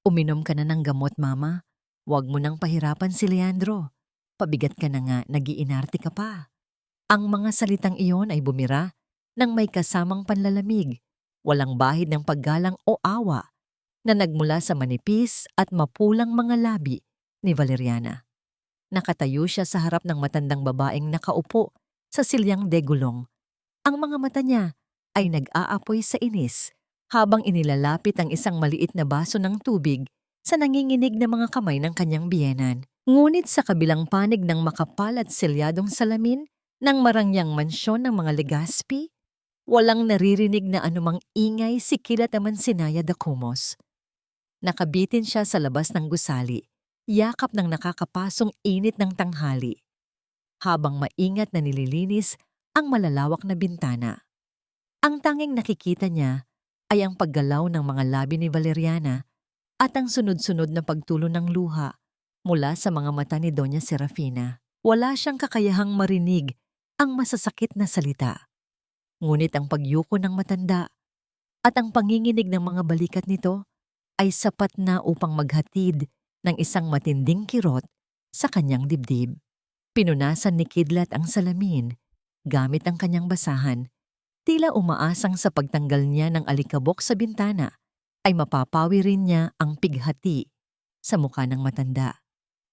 Uminom ka na ng gamot, Mama. Huwag mo nang pahirapan si Leandro. Pabigat ka na nga, nag-iinarte ka pa. Ang mga salitang iyon ay bumira nang may kasamang panlalamig, walang bahid ng paggalang o awa na nagmula sa manipis at mapulang mga labi ni Valeriana. Nakatayo siya sa harap ng matandang babaeng nakaupo sa silyang degulong. Ang mga mata niya ay nag-aapoy sa inis habang inilalapit ang isang maliit na baso ng tubig sa nanginginig na mga kamay ng kanyang biyenan. Ngunit sa kabilang panig ng makapal at selyadong salamin ng marangyang mansyon ng mga Legaspi, walang naririnig na anumang ingay si Kilat Amansinaya da Cumos. Nakabitin siya sa labas ng gusali, yakap ng nakakapasong init ng tanghali, habang maingat na nililinis ang malalawak na bintana. Ang tanging nakikita niya ay ang paggalaw ng mga labi ni Valeriana at ang sunod-sunod na pagtulo ng luha mula sa mga mata ni Doña Serafina. Wala siyang kakayahang marinig ang masasakit na salita. Ngunit ang pagyuko ng matanda at ang panginginig ng mga balikat nito ay sapat na upang maghatid ng isang matinding kirot sa kanyang dibdib. Pinunasan ni Kidlat ang salamin gamit ang kanyang basahan. Tila umaasang sa pagtanggal niya ng alikabok sa bintana ay mapapawi rin niya ang pighati sa mukha ng matanda.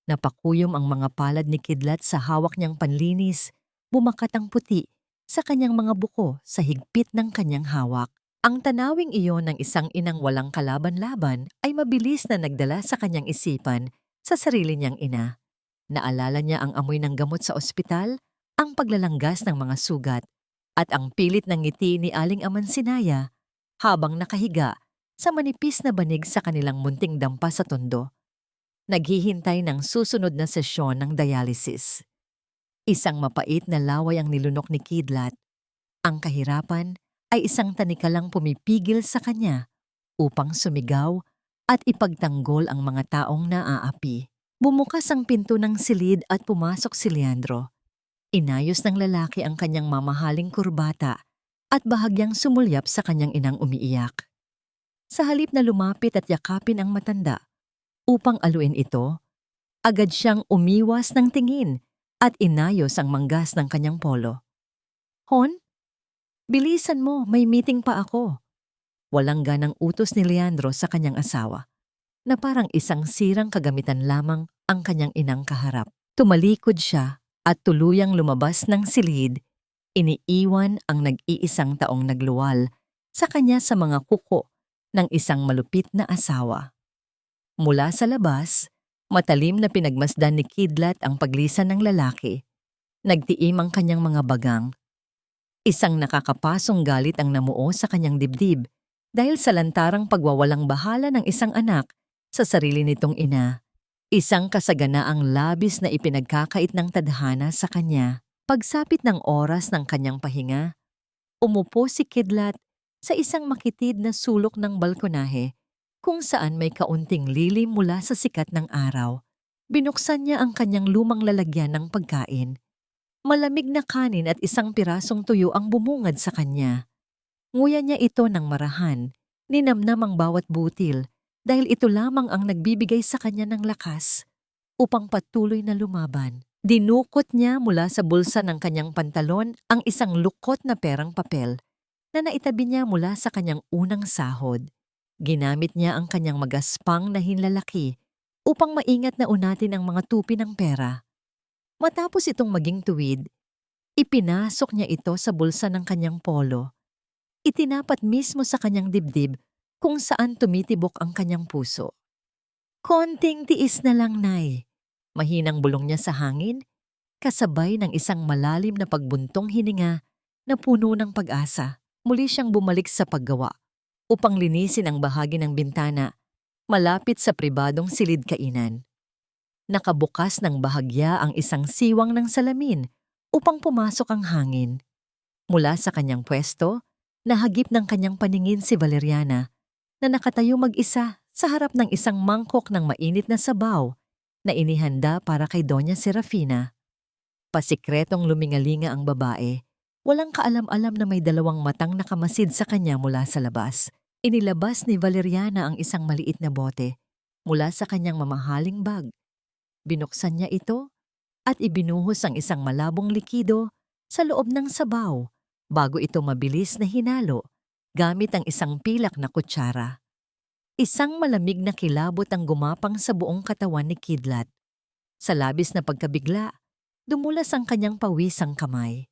Napakuyom ang mga palad ni Kidlat sa hawak niyang panlinis, bumakat ang puti sa kanyang mga buko sa higpit ng kanyang hawak. Ang tanawing iyon ng isang inang walang kalaban-laban ay mabilis na nagdala sa kanyang isipan sa sarili niyang ina. Naalala niya ang amoy ng gamot sa ospital, ang paglalanggas ng mga sugat, at ang pilit ng ngiti ni Aling Amansinaya habang nakahiga sa manipis na banig sa kanilang munting dampa sa tondo. Naghihintay ng susunod na sesyon ng dialysis. Isang mapait na laway ang nilunok ni Kidlat. Ang kahirapan ay isang tanikalang pumipigil sa kanya upang sumigaw at ipagtanggol ang mga taong naaapi. Bumukas ang pinto ng silid at pumasok si Leandro. Inayos ng lalaki ang kanyang mamahaling kurbata at bahagyang sumulyap sa kanyang inang umiiyak. Sa halip na lumapit at yakapin ang matanda upang aluin ito, agad siyang umiwas ng tingin at inayos ang manggas ng kanyang polo. "Hon, bilisan mo, may meeting pa ako." Walang ganang utos ni Leandro sa kanyang asawa, na parang isang sirang kagamitan lamang ang kanyang inang kaharap. Tumalikod siya at tuluyang lumabas ng silid, iniiwan ang nag-iisang taong nagluwal sa kanya sa mga kuko ng isang malupit na asawa. Mula sa labas, matalim na pinagmasdan ni Kidlat ang paglisan ng lalaki. Nagtiim ang kanyang mga bagang. Isang nakakapasong galit ang namuo sa kanyang dibdib dahil sa lantarang pagwawalang bahala ng isang anak sa sarili nitong ina. Isang kasaganaang labis na ipinagkakait ng tadhana sa kanya. Pagsapit ng oras ng kanyang pahinga, umupo si Kidlat sa isang makitid na sulok ng balkonahe kung saan may kaunting lilim mula sa sikat ng araw. Binuksan niya ang kanyang lumang lalagyan ng pagkain. Malamig na kanin at isang pirasong tuyo ang bumungad sa kanya. Nguya niya ito ng marahan, ninamnam ang bawat butil dahil ito lamang ang nagbibigay sa kanya ng lakas upang patuloy na lumaban. Dinukot niya mula sa bulsa ng kanyang pantalon ang isang lukot na perang papel na naitabi niya mula sa kanyang unang sahod. Ginamit niya ang kanyang magaspang na hinlalaki upang maingat na unatin ang mga tupi ng pera. Matapos itong maging tuwid, ipinasok niya ito sa bulsa ng kanyang polo. Itinapat mismo sa kanyang dibdib kung saan tumitibok ang kanyang puso. "Konting tiis na lang, Nay." Mahinang bulong niya sa hangin, kasabay ng isang malalim na pagbuntong hininga na puno ng pag-asa. Muli siyang bumalik sa paggawa upang linisin ang bahagi ng bintana malapit sa pribadong silid kainan. Nakabukas ng bahagya ang isang siwang ng salamin upang pumasok ang hangin. Mula sa kanyang pwesto, nahagip ng kanyang paningin si Valeriana na nakatayo mag-isa sa harap ng isang mangkok ng mainit na sabaw na inihanda para kay Doña Serafina. Pasikretong lumingalinga ang babae. Walang kaalam-alam na may dalawang matang nakamasid sa kanya mula sa labas. Inilabas ni Valeriana ang isang maliit na bote mula sa kanyang mamahaling bag. Binuksan niya ito at ibinuhos ang isang malabong likido sa loob ng sabaw bago ito mabilis na hinalo gamit ang isang pilak na kutsara. Isang malamig na kilabot ang gumapang sa buong katawan ni Kidlat. Sa labis na pagkabigla, dumulas ang kanyang pawisang kamay.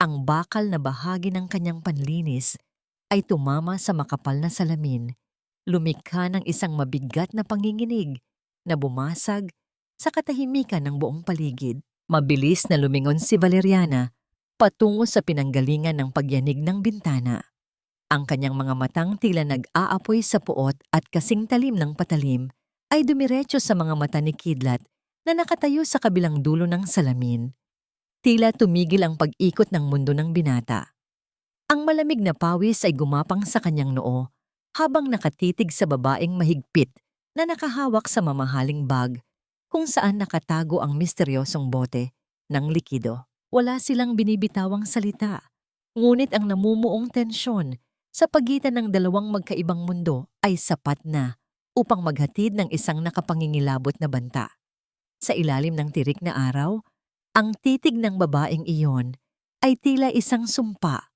Ang bakal na bahagi ng kanyang panlinis ay tumama sa makapal na salamin, lumikha ng isang mabigat na panginginig na bumasag sa katahimikan ng buong paligid. Mabilis na lumingon si Valeriana patungo sa pinanggalingan ng pagyanig ng bintana. Ang kanyang mga matang tila nag-aapoy sa puot at kasing talim ng patalim ay dumiretso sa mga mata ni Kidlat na nakatayo sa kabilang dulo ng salamin. Tila tumigil ang pag-ikot ng mundo ng binata. Ang malamig na pawis ay gumapang sa kanyang noo habang nakatitig sa babaeng mahigpit na nakahawak sa mamahaling bag kung saan nakatago ang misteryosong bote ng likido. Wala silang binibitawang salita, ngunit ang namumuong tensyon sa pagitan ng dalawang magkaibang mundo ay sapat na upang maghatid ng isang nakapangingilabot na banta. Sa ilalim ng tirik na araw, ang titig ng babaeng iyon ay tila isang sumpa,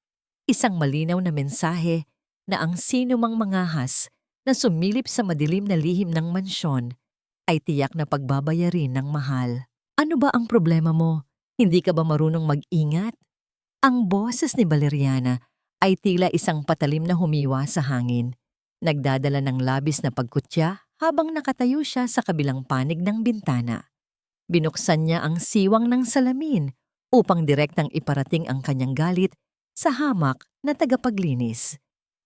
isang malinaw na mensahe na ang sino mang mangahas na sumilip sa madilim na lihim ng mansyon ay tiyak na pagbabayarin ng mahal. Ano ba ang problema mo? Hindi ka ba marunong mag-ingat? Ang boses ni Valeriana ay tila isang patalim na humiwa sa hangin, nagdadala ng labis na pagkutya habang nakatayo siya sa kabilang panig ng bintana. Binuksan niya ang siwang ng salamin upang direktang iparating ang kanyang galit sa hamak na tagapaglinis.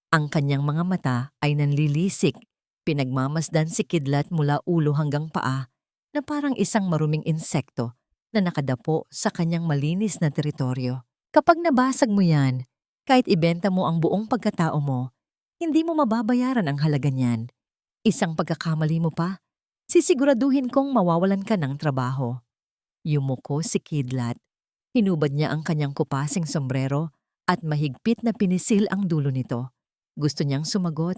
Ang kanyang mga mata ay nanlilisik, pinagmamasdan si Kidlat mula ulo hanggang paa na parang isang maruming insekto na nakadapo sa kanyang malinis na teritoryo. Kapag nabasag mo yan, kahit ibenta mo ang buong pagkatao mo, hindi mo mababayaran ang halaga niyan. Isang pagkakamali mo pa, sisiguraduhin kong mawawalan ka ng trabaho. Yumuko si Kidlat. Hinubad niya ang kanyang kupasing sombrero at mahigpit na pinisil ang dulo nito. Gusto niyang sumagot.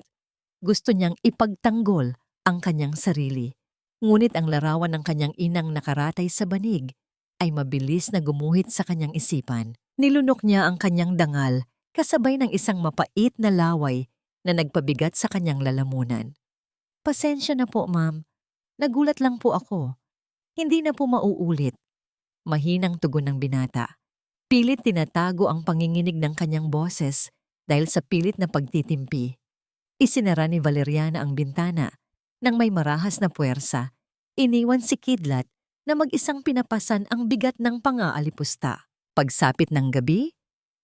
Gusto niyang ipagtanggol ang kanyang sarili. Ngunit ang larawan ng kanyang inang nakaratay sa banig ay mabilis na gumuhit sa kanyang isipan. Nilunok niya ang kanyang dangal kasabay ng isang mapait na laway na nagpabigat sa kanyang lalamunan. Pasensya na po, ma'am. Nagulat lang po ako. Hindi na po mauulit. Mahinang tugon ng binata. Pilit tinatago ang panginginig ng kanyang boses dahil sa pilit na pagtitimpi. Isinara ni Valeriana ang bintana. Nang may marahas na puwersa, iniwan si Kidlat na mag-isang pinapasan ang bigat ng pang-aalipusta. Pagsapit ng gabi,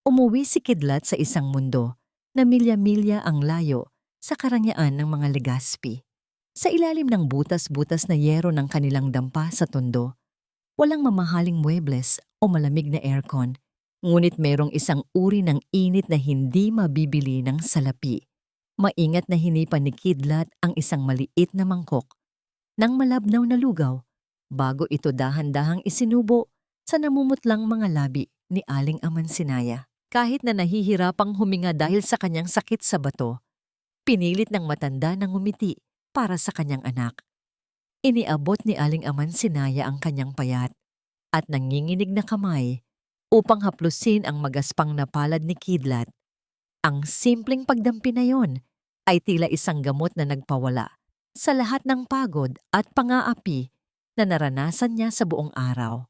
umuwi si Kidlat sa isang mundo na milya-milya ang layo sa karangyaan ng mga Legaspi. Sa ilalim ng butas-butas na yero ng kanilang dampa sa tondo, walang mamahaling muebles o malamig na aircon, ngunit mayroong isang uri ng init na hindi mabibili ng salapi. Maingat na hinipan ni Kidlat ang isang maliit na mangkok ng malabnaw na lugaw bago ito dahan-dahang isinubo sa namumutlang mga labi ni Aling Amansinaya. Kahit na nahihirapang huminga dahil sa kanyang sakit sa bato, pinilit ng matanda na ngumiti para sa kanyang anak. Iniabot ni Aling Amansinaya ang kanyang payat at nanginginig na kamay upang haplusin ang magaspang na palad ni Kidlat. Ang simpleng pagdampi na yon ay tila isang gamot na nagpawala sa lahat ng pagod at pang-aapi na naranasan niya sa buong araw.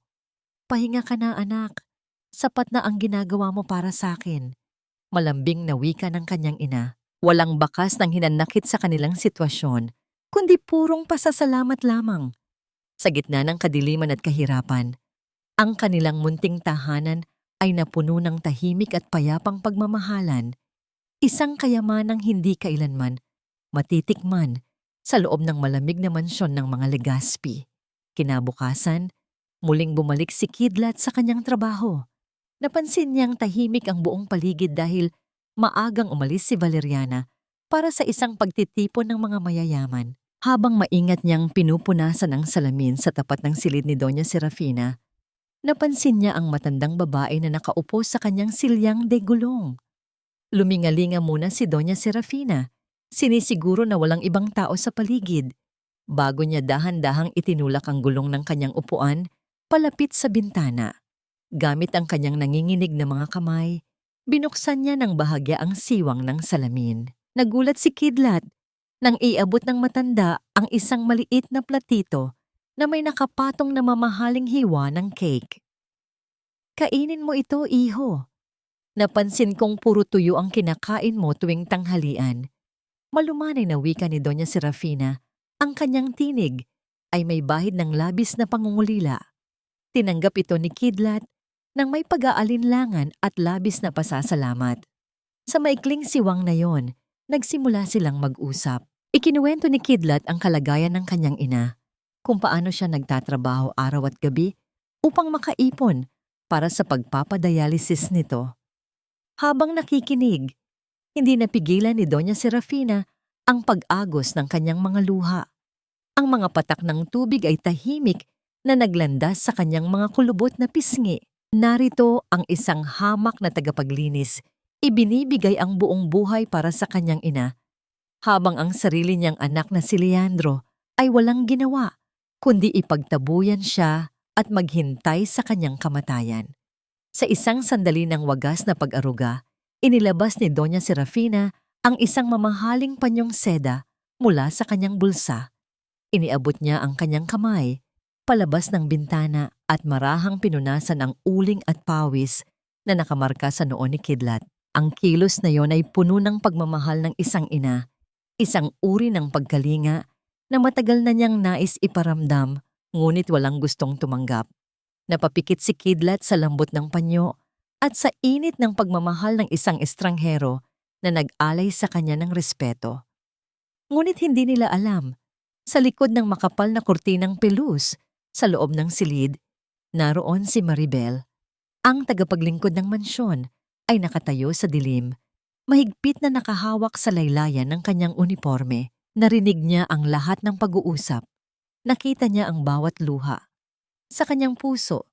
Pahinga ka na, anak. Sapat na ang ginagawa mo para sa akin. Malambing na wika ng kanyang ina. Walang bakas ng hinanakit sa kanilang sitwasyon, kundi purong pasasalamat lamang. Sa gitna ng kadiliman at kahirapan, ang kanilang munting tahanan ay napuno ng tahimik at payapang pagmamahalan, isang kayamanang hindi kailanman matitikman sa loob ng malamig na mansyon ng mga Legaspi. Kinabukasan, muling bumalik si Kidlat sa kanyang trabaho. Napansin niyang tahimik ang buong paligid dahil maagang umalis si Valeriana para sa isang pagtitipon ng mga mayayaman. Habang maingat niyang pinupunasan ang salamin sa tapat ng silid ni Doña Serafina, napansin niya ang matandang babae na nakaupo sa kanyang silyang de gulong. Lumingalinga muna si Doña Serafina, sinisiguro na walang ibang tao sa paligid. Bago niya dahan-dahang itinulak ang gulong ng kanyang upuan, palapit sa bintana. Gamit ang kanyang nanginginig na mga kamay, binuksan niya ng bahagya ang siwang ng salamin. Nagulat si Kidlat nang iabot ng matanda ang isang maliit na platito na may nakapatong na mamahaling hiwa ng cake. "Kainin mo ito, iho. Napansin kong puro tuyo ang kinakain mo tuwing tanghalian." Malumanay na wika ni Doña Serafina, ang kanyang tinig ay may bahid ng labis na pangungulila. Tinanggap ito ni Kidlat nang may pag-aalinlangan at labis na pasasalamat. Sa maikling siwang na yon, nagsimula silang mag-usap. Ikinuwento ni Kidlat ang kalagayan ng kanyang ina, kung paano siya nagtatrabaho araw at gabi upang makaipon para sa pagpapadialysis nito. Habang nakikinig, hindi napigilan ni Doña Serafina ang pag-agos ng kanyang mga luha. Ang mga patak ng tubig ay tahimik na naglandas sa kanyang mga kulubot na pisngi. Narito ang isang hamak na tagapaglinis. Ibinibigay ang buong buhay para sa kanyang ina, habang ang sarili niyang anak na si Leandro ay walang ginawa, kundi ipagtabuyan siya at maghintay sa kanyang kamatayan. Sa isang sandali ng wagas na pag-aruga, inilabas ni Doña Serafina ang isang mamahaling panyong seda mula sa kanyang bulsa. Iniabot niya ang kanyang kamay, palabas ng bintana at marahang pinunasan ang uling at pawis na nakamarka sa noo ni Kidlat. Ang kilos na yon ay puno ng pagmamahal ng isang ina, isang uri ng pagkalinga na matagal na niyang nais iparamdam ngunit walang gustong tumanggap. Napapikit si Kidlat sa lambot ng panyo at sa init ng pagmamahal ng isang estranghero na nag-alay sa kanya ng respeto. Ngunit hindi nila alam, sa likod ng makapal na kurtinang pelus sa loob ng silid, naroon si Maribel, ang tagapaglingkod ng mansyon, ay nakatayo sa dilim, mahigpit na nakahawak sa laylayan ng kanyang uniforme. Narinig niya ang lahat ng pag-uusap. Nakita niya ang bawat luha. Sa kanyang puso,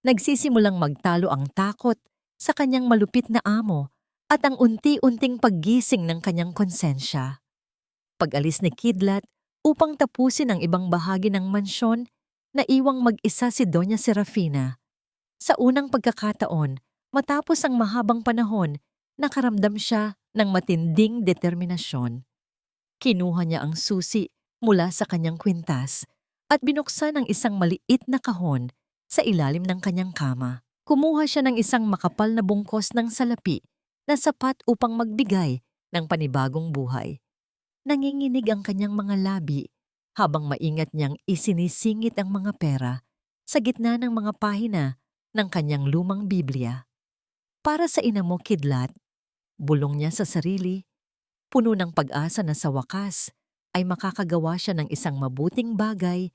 nagsisimulang magtalo ang takot sa kanyang malupit na amo at ang unti-unting paggising ng kanyang konsensya. Pag-alis ni Kidlat upang tapusin ang ibang bahagi ng mansyon, naiwang mag-isa si Doña Serafina. Sa unang pagkakataon, matapos ang mahabang panahon, nakaramdam siya ng matinding determinasyon. Kinuha niya ang susi mula sa kanyang kwintas at binuksan ang isang maliit na kahon sa ilalim ng kanyang kama. Kumuha siya ng isang makapal na bungkos ng salapi na sapat upang magbigay ng panibagong buhay. Nanginginig ang kanyang mga labi habang maingat niyang isinisingit ang mga pera sa gitna ng mga pahina ng kanyang lumang Biblia. Para sa ina mo, Kidlat, bulong niya sa sarili, puno ng pag-asa na sa wakas ay makakagawa siya ng isang mabuting bagay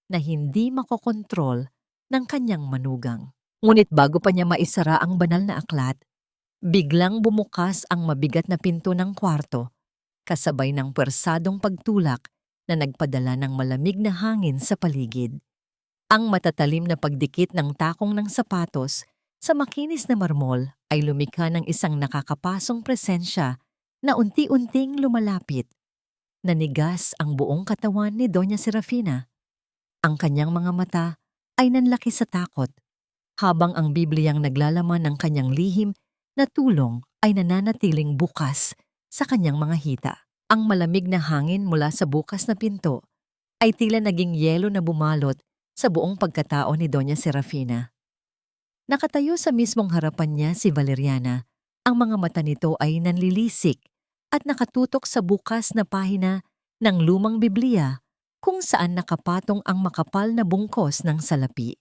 na hindi makokontrol ng kanyang manugang. Ngunit bago pa niya maisara ang banal na aklat, biglang bumukas ang mabigat na pinto ng kwarto, kasabay ng pwersadong pagtulak na nagpadala ng malamig na hangin sa paligid. Ang matatalim na pagdikit ng takong ng sapatos sa makinis na marmol ay lumikha ng isang nakakapasong presensya na unti-unting lumalapit. Nanigas ang buong katawan ni Doña Serafina. Ang kanyang mga mata ay nanlaki sa takot, habang ang Bibliyang naglalaman ng kanyang lihim na tulong ay nananatiling bukas sa kanyang mga hita. Ang malamig na hangin mula sa bukas na pinto ay tila naging yelo na bumalot sa buong pagkatao ni Doña Serafina. Nakatayo sa mismong harapan niya si Valeriana. Ang mga mata nito ay nanlilisik at nakatutok sa bukas na pahina ng lumang Biblia kung saan nakapatong ang makapal na bungkos ng salapi.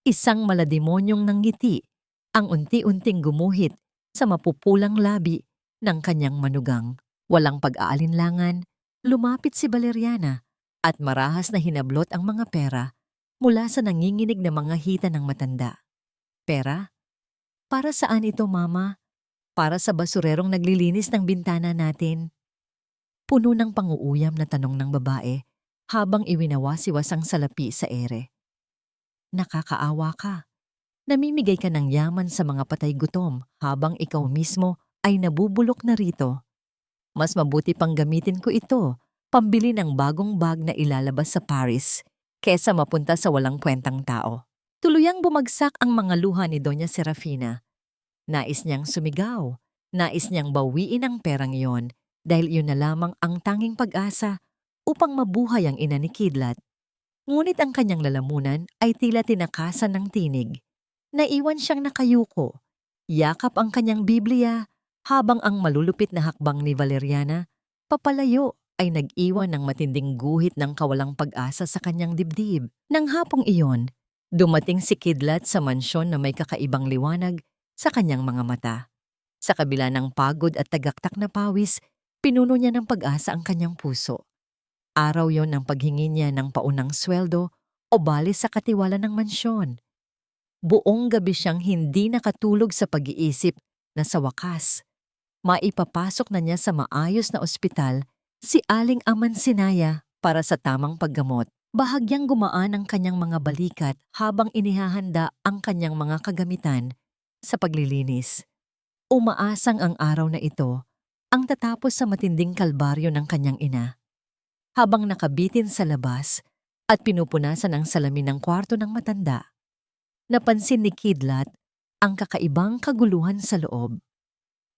Isang malademonyong nanggiti ang unti-unting gumuhit sa mapupulang labi ng kanyang manugang. Walang pag-aalinlangan, lumapit si Valeriana at marahas na hinablot ang mga pera mula sa nanginginig na mga hita ng matanda. "Pera? Para saan ito, Mama? Para sa basurerong naglilinis ng bintana natin." Puno ng panguuyam na tanong ng babae habang iwinawasiwas ang salapi sa ere. "Nakakaawa ka. Namimigay ka ng yaman sa mga patay gutom habang ikaw mismo ay nabubulok na rito. Mas mabuti pang gamitin ko ito pambili ng bagong bag na ilalabas sa Paris kesa mapunta sa walang kwentang tao. Tuluyang bumagsak ang mga luha ni Doña Serafina. Nais niyang sumigaw, nais niyang bawiin ang perang iyon dahil iyon na lamang ang tanging pag-asa upang mabuhay ang ina ni Kidlat. Ngunit ang kanyang lalamunan ay tila tinakasan ng tinig. Naiwan siyang nakayuko. Yakap ang kanyang Biblia habang ang malulupit na hakbang ni Valeriana papalayo ay nag-iwan ng matinding guhit ng kawalang pag-asa sa kanyang dibdib. Nang hapong iyon, dumating si Kidlat sa mansyon na may kakaibang liwanag sa kanyang mga mata. Sa kabila ng pagod at tagaktak na pawis, pinuno niya ng pag-asa ang kanyang puso. Araw yon ng paghingi niya ng paunang sweldo o bali sa katiwala ng mansyon. Buong gabi siyang hindi nakatulog sa pag-iisip na sa wakas, maipapasok na niya sa maayos na ospital si Aling Amansinaya para sa tamang paggamot. Bahagyang gumaan ang kanyang mga balikat habang inihahanda ang kanyang mga kagamitan sa paglilinis. Umaasang ang araw na ito ang tatapos sa matinding kalbaryo ng kanyang ina. Habang nakabitin sa labas at pinupunasan ang salamin ng kwarto ng matanda, napansin ni Kidlat ang kakaibang kaguluhan sa loob.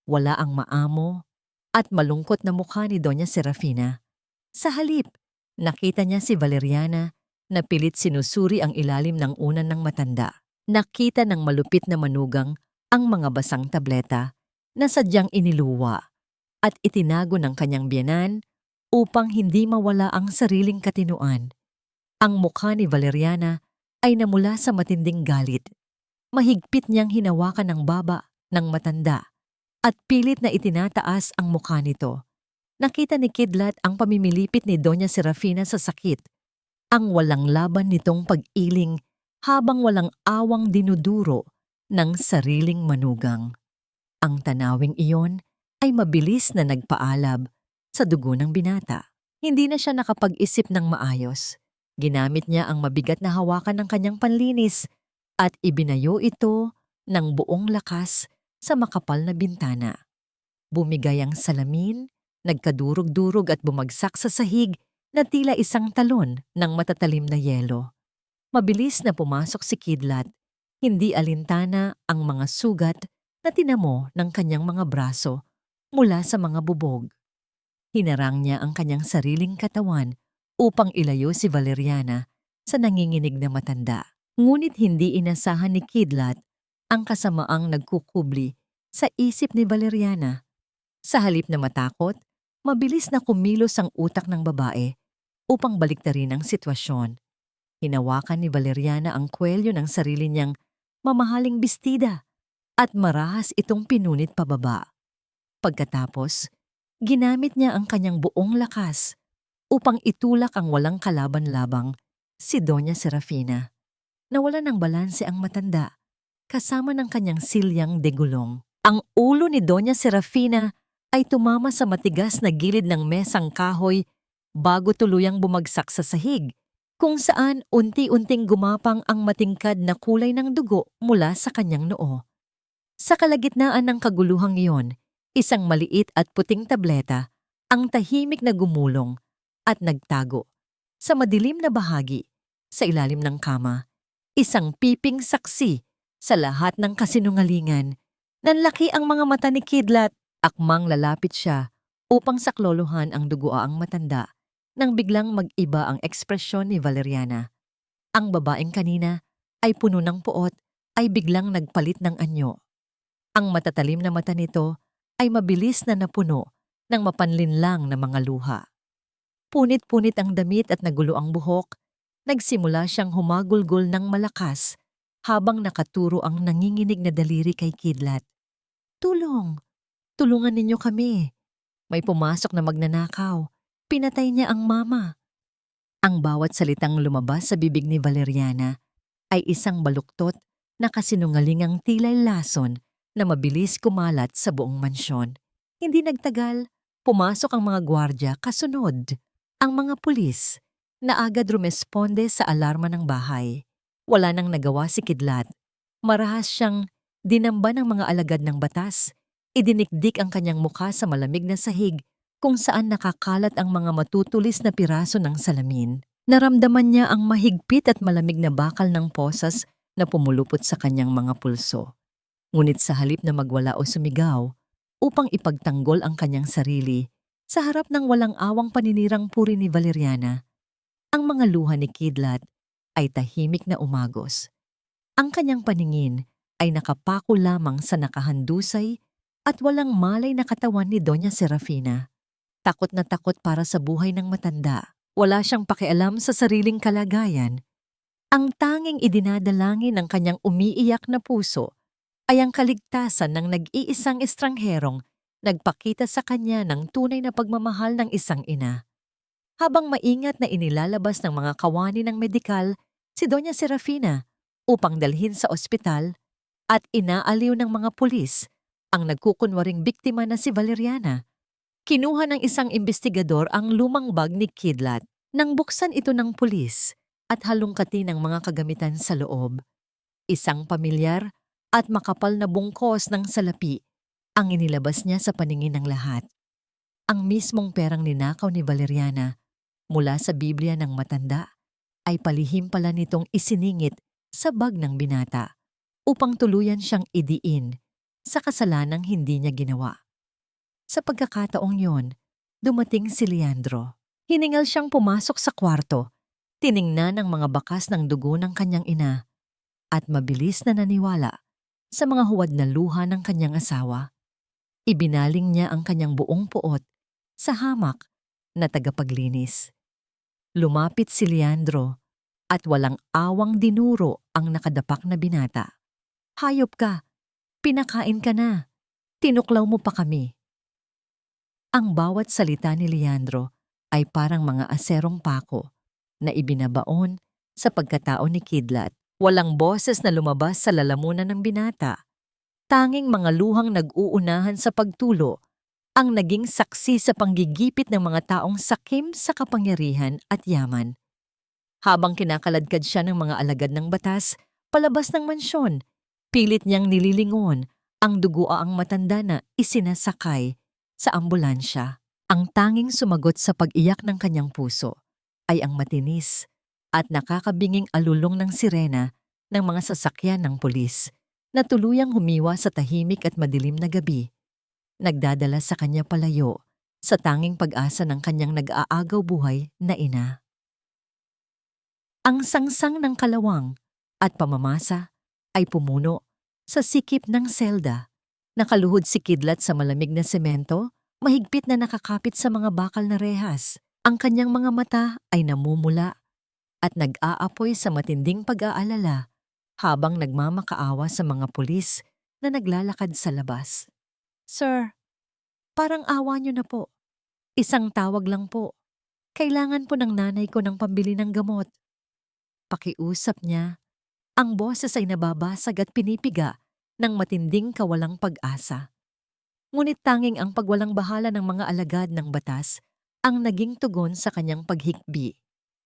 Wala ang maamo at malungkot na mukha ni Doña Serafina. Sa halip, nakita niya si Valeriana na pilit sinusuri ang ilalim ng unan ng matanda. Nakita ng malupit na manugang ang mga basang tableta na sadyang iniluwa at itinago ng kanyang biyenan upang hindi mawala ang sariling katinuan. Ang mukha ni Valeriana ay namula sa matinding galit. Mahigpit niyang hinawakan ang baba ng matanda at pilit na itinataas ang mukha nito. Nakita ni Kidlat ang pamimilipit ni Doña Serafina sa sakit, ang walang laban nitong pag-iling habang walang awang dinuduro ng sariling manugang. Ang tanawing iyon ay mabilis na nagpaalab sa dugo ng binata. Hindi na siya nakapag-isip ng maayos. Ginamit niya ang mabigat na hawakan ng kanyang panlinis at ibinayo ito ng buong lakas sa makapal na bintana. Bumigay ang salamin, nagkadurog-durog at bumagsak sa sahig na tila isang talon ng matatalim na yelo. Mabilis na pumasok si Kidlat, hindi alintana ang mga sugat na tinamo ng kanyang mga braso mula sa mga bubog. Hinarang niya ang kanyang sariling katawan upang ilayo si Valeriana sa nanginginig na matanda. Ngunit hindi inasahan ni Kidlat ang kasamaang nagkukubli sa isip ni Valeriana. Sa halip na matakot, mabilis na kumilos ang utak ng babae upang baliktarin ang sitwasyon. Hinawakan ni Valeriana ang kwelyo ng sarili niyang mamahaling bestida at marahas itong pinunit pababa. Pagkatapos, ginamit niya ang kanyang buong lakas upang itulak ang walang kalaban-labang si Doña Serafina. Nawala ng balanse ang matanda kasama ng kanyang silyang degulong. Ang ulo ni Doña Serafina ay tumama sa matigas na gilid ng mesang kahoy bago tuluyang bumagsak sa sahig, kung saan unti-unting gumapang ang matingkad na kulay ng dugo mula sa kanyang noo. Sa kalagitnaan ng kaguluhang iyon, isang maliit at puting tableta ang tahimik na gumulong at nagtago. Sa madilim na bahagi, sa ilalim ng kama, isang piping saksi sa lahat ng kasinungalingan. Nanlaki ang mga mata ni Kidlat, akmang lalapit siya upang saklolohan ang duguaang matanda nang biglang mag-iba ang ekspresyon ni Valeriana. Ang babaeng kanina ay puno ng puot ay biglang nagpalit ng anyo. Ang matatalim na mata nito ay mabilis na napuno ng mapanlinlang na mga luha. Punit-punit ang damit at nagulo ang buhok, nagsimula siyang humagulgol ng malakas habang nakaturo ang nanginginig na daliri kay Kidlat. "Tulong! Tulungan ninyo kami! May pumasok na magnanakaw. Pinatay niya ang mama." Ang bawat salitang lumabas sa bibig ni Valeriana ay isang baluktot na kasinungalingang tilay lason na mabilis kumalat sa buong mansyon. Hindi nagtagal, pumasok ang mga gwardya kasunod. Ang mga pulis na agad rumesponde sa alarma ng bahay. Wala nang nagawa si Kidlat. Marahas siyang dinamba ng mga alagad ng batas. Idinikdik ang kanyang mukha sa malamig na sahig kung saan nakakalat ang mga matutulis na piraso ng salamin. Naramdaman niya ang mahigpit at malamig na bakal ng posas na pumulupot sa kanyang mga pulso. Ngunit sa halip na magwala o sumigaw, upang ipagtanggol ang kanyang sarili, sa harap ng walang awang paninirang puri ni Valeriana, ang mga luha ni Kidlat ay tahimik na umagos. Ang kanyang paningin ay nakapako lamang sa nakahandusay at walang malay na katawan ni Doña Serafina. Takot na takot para sa buhay ng matanda. Wala siyang pakialam sa sariling kalagayan. Ang tanging idinadalangin ng kanyang umiiyak na puso ay ang kaligtasan ng nag-iisang estrangherong nagpakita sa kanya ng tunay na pagmamahal ng isang ina. Habang maingat na inilalabas ng mga kawani ng medikal si Doña Serafina upang dalhin sa ospital at inaaliw ng mga pulis ang nagkukunwaring biktima na si Valeriana, kinuha ng isang investigador ang lumang bag ni Kidlat. Nang buksan ito ng pulis at halungkati ng mga kagamitan sa loob, isang pamilyar at makapal na bungkos ng salapi ang inilabas niya sa paningin ng lahat. Ang mismong perang ninakaw ni Valeriana mula sa Biblia ng matanda ay palihim pala nitong isiningit sa bag ng binata upang tuluyan siyang idiin sa kasalanang hindi niya ginawa. Sa pagkakataong yon, dumating si Leandro. Hiningal siyang pumasok sa kwarto, tiningnan ang mga bakas ng dugo ng kanyang ina at mabilis na naniwala sa mga huwad na luha ng kanyang asawa. Ibinaling niya ang kanyang buong puot sa hamak na tagapaglinis. Lumapit si Leandro at walang awang dinuro ang nakadapak na binata. "Hayop ka! Pinakain ka na! Tinuklaw mo pa kami!" Ang bawat salita ni Leandro ay parang mga aserong pako na ibinabaon sa pagkatao ni Kidlat. Walang boses na lumabas sa lalamunan ng binata. Tanging mga luhang nag-uunahan sa pagtulo ang naging saksi sa panggigipit ng mga taong sakim sa kapangyarihan at yaman. Habang kinakaladkad siya ng mga alagad ng batas, palabas ng mansyon, pilit niyang nililingon ang duguaang matanda na isinasakay sa ambulansya. Ang tanging sumagot sa pag-iyak ng kanyang puso ay ang matinis at nakakabinging alulong ng sirena ng mga sasakyan ng pulis na tuluyang humiwa sa tahimik at madilim na gabi, nagdadala sa kanya palayo sa tanging pag-asa ng kanyang nag-aagaw buhay na ina. Ang sangsang ng kalawang at pamamasa ay pumuno sa sikip ng selda. Nakaluhod si Kidlat sa malamig na semento, mahigpit na nakakapit sa mga bakal na rehas. Ang kanyang mga mata ay namumula at nag-aapoy sa matinding pag-aalala habang nagmamakaawa sa mga pulis na naglalakad sa labas. "Sir, parang awa niyo na po. Isang tawag lang po. Kailangan po ng nanay ko ng pambili ng gamot." Pakiusap niya. Ang boses ay nababasag at pinipiga ng matinding kawalang pag-asa. Ngunit tanging ang pagwalang bahala ng mga alagad ng batas ang naging tugon sa kanyang paghikbi.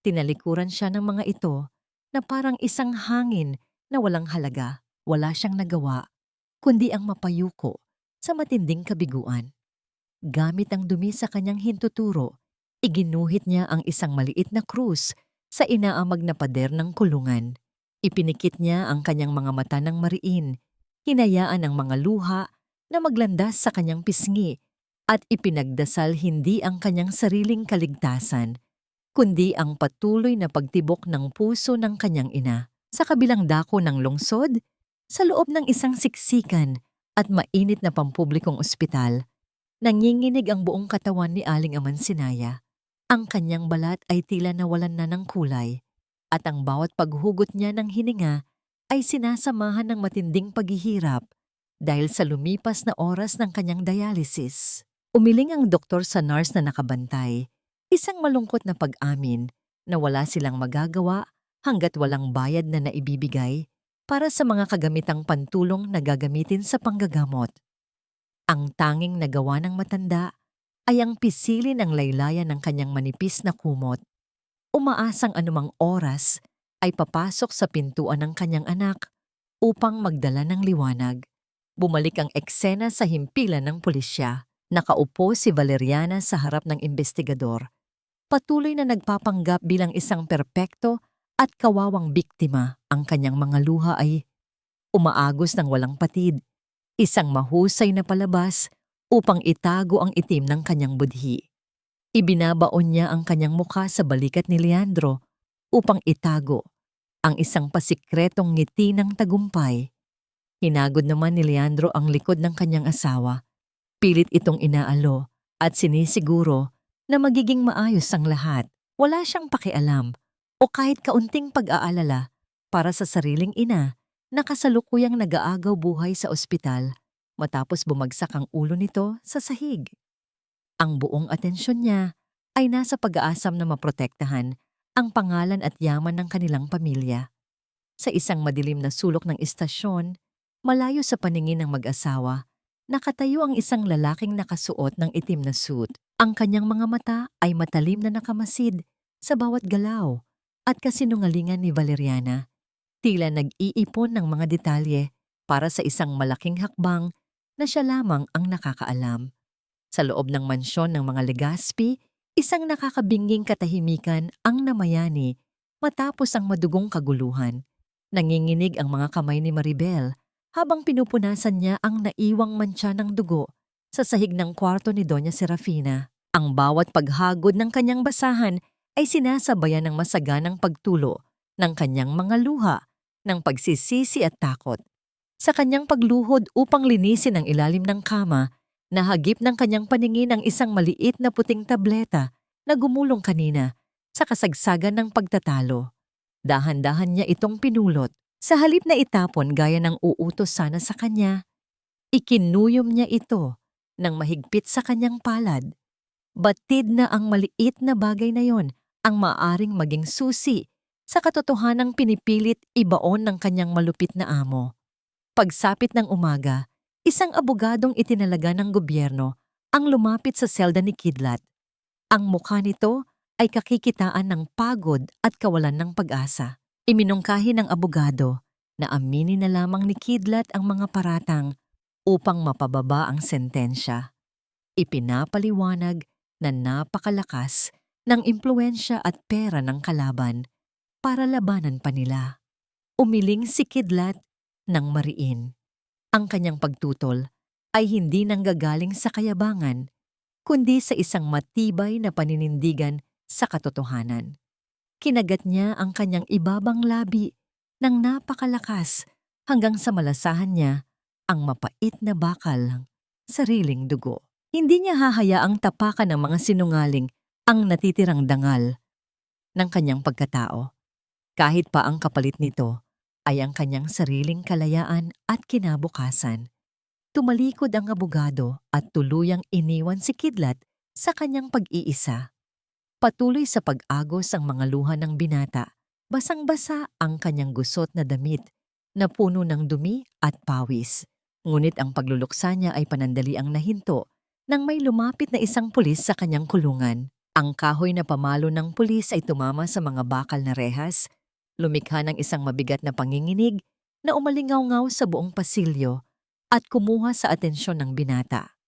Tinalikuran siya ng mga ito na parang isang hangin na walang halaga. Wala siyang nagawa, kundi ang mapayuko sa matinding kabiguan. Gamit ang dumi sa kanyang hintuturo, iginuhit niya ang isang maliit na krus sa inaamag na pader ng kulungan. Ipinikit niya ang kanyang mga mata ng mariin, hinayaan ang mga luha na maglandas sa kanyang pisngi at ipinagdasal hindi ang kanyang sariling kaligtasan, kundi ang patuloy na pagtibok ng puso ng kanyang ina. Sa kabilang dako ng lungsod, sa loob ng isang siksikan at mainit na pampublikong ospital, nanginginig ang buong katawan ni Aling Amansinaya. Ang kanyang balat ay tila nawalan na ng kulay at ang bawat paghugot niya ng hininga ay sinasamahan ng matinding paghihirap dahil sa lumipas na oras ng kanyang dialysis. Umiling ang doktor sa nurse na nakabantay, isang malungkot na pag-amin na wala silang magagawa hanggat walang bayad na naibibigay para sa mga kagamitang pantulong na gagamitin sa panggagamot. Ang tanging nagawa ng matanda ay ang pisilin ang laylayan ng kanyang manipis na kumot. Umaasang anumang oras ay papasok sa pintuan ng kanyang anak upang magdala ng liwanag. Bumalik ang eksena sa himpilan ng pulisya. Nakaupo si Valeriana sa harap ng investigador, patuloy na nagpapanggap bilang isang perpekto at kawawang biktima. Ang kanyang mga luha ay umaagos ng walang patid, isang mahusay na palabas upang itago ang itim ng kanyang budhi. Ibinabaon niya ang kanyang mukha sa balikat ni Leandro upang itago ang isang pasikretong ngiti ng tagumpay. Hinagod naman ni Leandro ang likod ng kanyang asawa. Pilit itong inaalo at sinisiguro na magiging maayos ang lahat. Wala siyang pakialam o kahit kaunting pag-aalala para sa sariling ina na kasalukuyang nag-aagaw buhay sa ospital matapos bumagsak ang ulo nito sa sahig. Ang buong atensyon niya ay nasa pag-aasam na maprotektahan ang pangalan at yaman ng kanilang pamilya. Sa isang madilim na sulok ng istasyon, malayo sa paningin ng mag-asawa, nakatayo ang isang lalaking nakasuot ng itim na suit. Ang kanyang mga mata ay matalim na nakamasid sa bawat galaw at kasinungalingan ni Valeriana. Tila nag-iipon ng mga detalye para sa isang malaking hakbang na siya lamang ang nakakaalam. Sa loob ng mansyon ng mga Legaspi, isang nakakabinging katahimikan ang namayani matapos ang madugong kaguluhan. Nanginginig ang mga kamay ni Maribel habang pinupunasan niya ang naiwang mantsa ng dugo sa sahig ng kwarto ni Doña Serafina. Ang bawat paghagod ng kanyang basahan ay sinasabayan ng masaganang pagtulo ng kanyang mga luha, ng pagsisisi at takot. Sa kanyang pagluhod upang linisin ang ilalim ng kama, nahagip ng kanyang paningin ang isang maliit na puting tableta na gumulong kanina sa kasagsagan ng pagtatalo. Dahan-dahan niya itong pinulot. Sa halip na itapon gaya ng uutos sana sa kanya, ikinuyom niya ito ng mahigpit sa kanyang palad. Batid na ang maliit na bagay na yon ang maaring maging susi sa katotohanang pinipilit ibaon ng kanyang malupit na amo. Pagsapit ng umaga, isang abogadong itinalaga ng gobyerno ang lumapit sa selda ni Kidlat. Ang mukha nito ay kakikitaan ng pagod at kawalan ng pag-asa. Iminungkahi ng abogado na aminin na lamang ni Kidlat ang mga paratang upang mapababa ang sentensya. Ipinapaliwanag na napakalakas ng impluensya at pera ng kalaban para labanan pa nila. Umiling si Kidlat ng mariin. Ang kanyang pagtutol ay hindi nanggagaling sa kayabangan, kundi sa isang matibay na paninindigan sa katotohanan. Kinagat niya ang kanyang ibabang labi ng napakalakas hanggang sa malasahan niya ang mapait na bakal ng sariling dugo. Hindi niya hahayaang tapakan ng mga sinungaling ang natitirang dangal ng kanyang pagkatao. Kahit pa ang kapalit nito ay ang kanyang sariling kalayaan at kinabukasan. Tumalikod ang abogado at tuluyang iniwan si Kidlat sa kanyang pag-iisa. Patuloy sa pag-agos ang mga luha ng binata. Basang-basa ang kanyang gusot na damit na puno ng dumi at pawis. Ngunit ang pagluluksa niya ay panandaliang nahinto nang may lumapit na isang pulis sa kanyang kulungan. Ang kahoy na pamalo ng pulis ay tumama sa mga bakal na rehas, lumikha ng isang mabigat na panginginig na umalingaw-ngaw sa buong pasilyo at kumuha sa atensyon ng binata.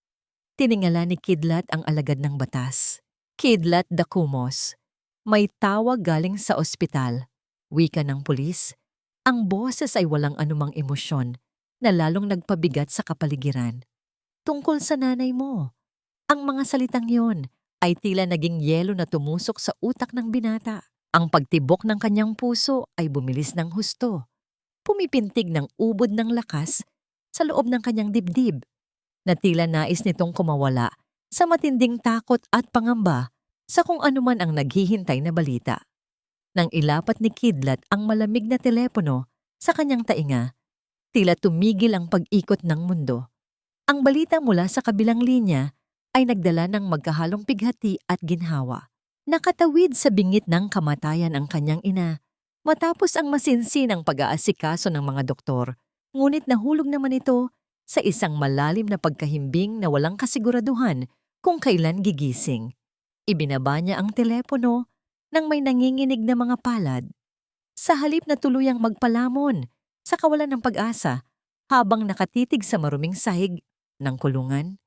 Tiningala ni Kidlat ang alagad ng batas. Kidlat Dacumos, may tawag galing sa ospital. Wika ng pulis, ang boses ay walang anumang emosyon na lalong nagpabigat sa kapaligiran. Tungkol sa nanay mo. Ang mga salitang yon ay tila naging yelo na tumusok sa utak ng binata. Ang pagtibok ng kanyang puso ay bumilis ng husto. Pumipintig ng ubod ng lakas sa loob ng kanyang dibdib, na tila nais nitong kumawala sa matinding takot at pangamba sa kung anuman ang naghihintay na balita. Nang ilapat ni Kidlat ang malamig na telepono sa kanyang tainga, tila tumigil ang pag-ikot ng mundo. Ang balita mula sa kabilang linya ay nagdala ng magkahalong pighati at ginhawa. Nakatawid sa bingit ng kamatayan ang kanyang ina matapos ang masinsinang pag-aasikaso ng mga doktor, ngunit nahulog naman ito sa isang malalim na pagkahimbing na walang kasiguraduhan kung kailan gigising. Ibinaba niya ang telepono nang may nanginginig na mga palad. Sa halip na tuluyang magpalamon sa kawalan ng pag-asa habang nakatitig sa maruming sahig ng kulungan,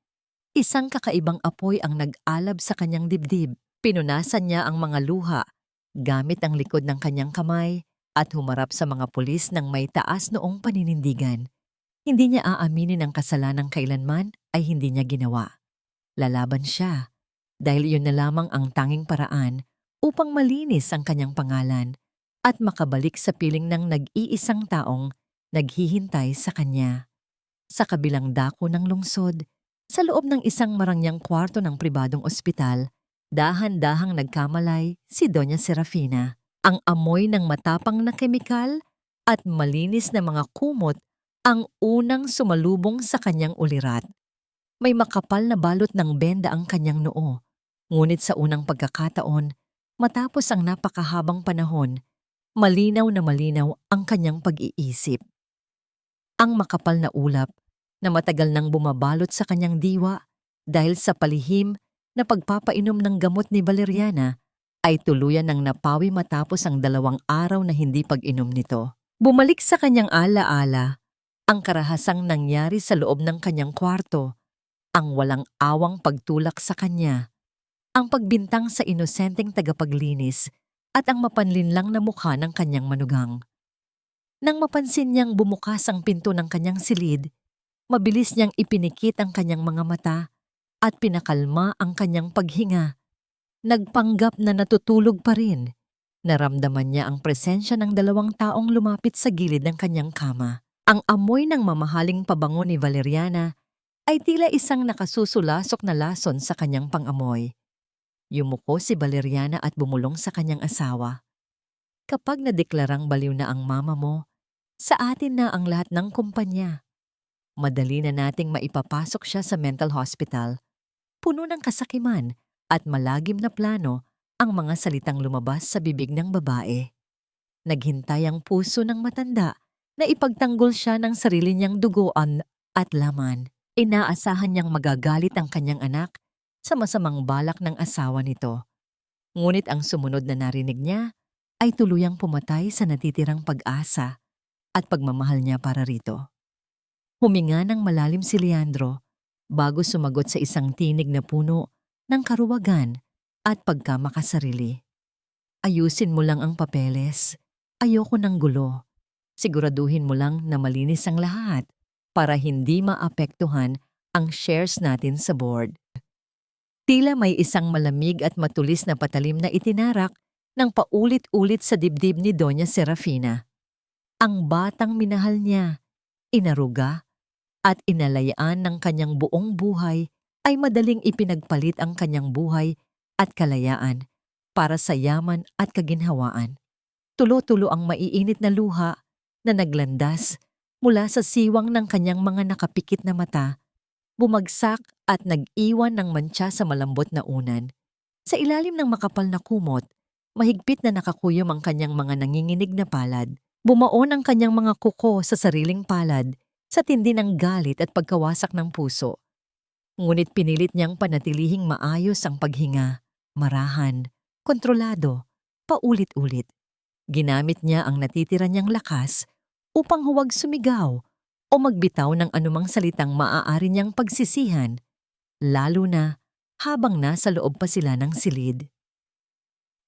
Isang kakaibang apoy ang nag-alab sa kanyang dibdib. Pinunasan niya ang mga luha gamit ang likod ng kanyang kamay at humarap sa mga pulis ng may taas noong paninindigan. Hindi niya aaminin ang kasalanang kailanman ay hindi niya ginawa. Lalaban siya dahil iyon na lamang ang tanging paraan upang malinis ang kanyang pangalan at makabalik sa piling ng nag-iisang taong naghihintay sa kanya. Sa kabilang dako ng lungsod, sa loob ng isang marangyang kwarto ng pribadong ospital, dahan-dahang nagkamalay si Doña Serafina. Ang amoy ng matapang na kemikal at malinis na mga kumot ang unang sumalubong sa kanyang ulirat. May makapal na balot ng benda ang kanyang noo, ngunit sa unang pagkakataon, matapos ang napakahabang panahon, malinaw na malinaw ang kanyang pag-iisip. Ang makapal na ulap na matagal nang bumabalot sa kanyang diwa dahil sa palihim na pagpapainom ng gamot ni Valeriana ay tuluyan ng napawi matapos ang 2 araw na hindi pag-inom nito. Bumalik sa kanyang ala-ala ang karahasang nangyari sa loob ng kanyang kwarto, ang walang awang pagtulak sa kanya, ang pagbintang sa inosenteng tagapaglinis at ang mapanlinlang na mukha ng kanyang manugang. Nang mapansin niyang bumukas ang pinto ng kanyang silid, mabilis niyang ipinikit ang kanyang mga mata at pinakalma ang kanyang paghinga. Nagpanggap na natutulog pa rin. Naramdaman niya ang presensya ng 2 taong lumapit sa gilid ng kanyang kama. Ang amoy ng mamahaling pabango ni Valeriana ay tila isang nakasusulasok na lason sa kanyang pangamoy. Yumuko si Valeriana at bumulong sa kanyang asawa. Kapag nadeklarang baliw na ang mama mo, sa atin na ang lahat ng kumpanya. Madali na nating maipapasok siya sa mental hospital. Puno ng kasakiman at malagim na plano ang mga salitang lumabas sa bibig ng babae. Naghintay ang puso ng matanda na ipagtanggol siya ng sarili niyang duguan at laman. Inaasahan niyang magagalit ang kanyang anak sa masamang balak ng asawa nito. Ngunit ang sumunod na narinig niya ay tuluyang pumatay sa natitirang pag-asa at pagmamahal niya para rito. Huminga ng malalim si Leandro bago sumagot sa isang tinig na puno ng karuwagan at pagkamakasarili. Ayusin mo lang ang papeles. Ayoko ng gulo. Siguraduhin mo lang na malinis ang lahat para hindi maapektuhan ang shares natin sa board. Tila may isang malamig at matulis na patalim na itinarak ng paulit-ulit sa dibdib ni Doña Serafina. Ang batang minahal niya, inaruga, at inalayaan ng kanyang buong buhay ay madaling ipinagpalit ang kanyang buhay at kalayaan para sa yaman at kaginhawaan. Tulo-tulo ang maiinit na luha na naglandas mula sa siwang ng kanyang mga nakapikit na mata, bumagsak at nag-iwan ng mantsa sa malambot na unan. Sa ilalim ng makapal na kumot, mahigpit na nakakuyom ang kanyang mga nanginginig na palad. Bumaon ang kanyang mga kuko sa sariling palad sa tindi ng galit at pagkawasak ng puso. Ngunit pinilit niyang panatilihing maayos ang paghinga, marahan, kontrolado, paulit-ulit. Ginamit niya ang natitira niyang lakas upang huwag sumigaw o magbitaw ng anumang salitang maaari niyang pagsisihan, lalo na habang nasa loob pa sila ng silid.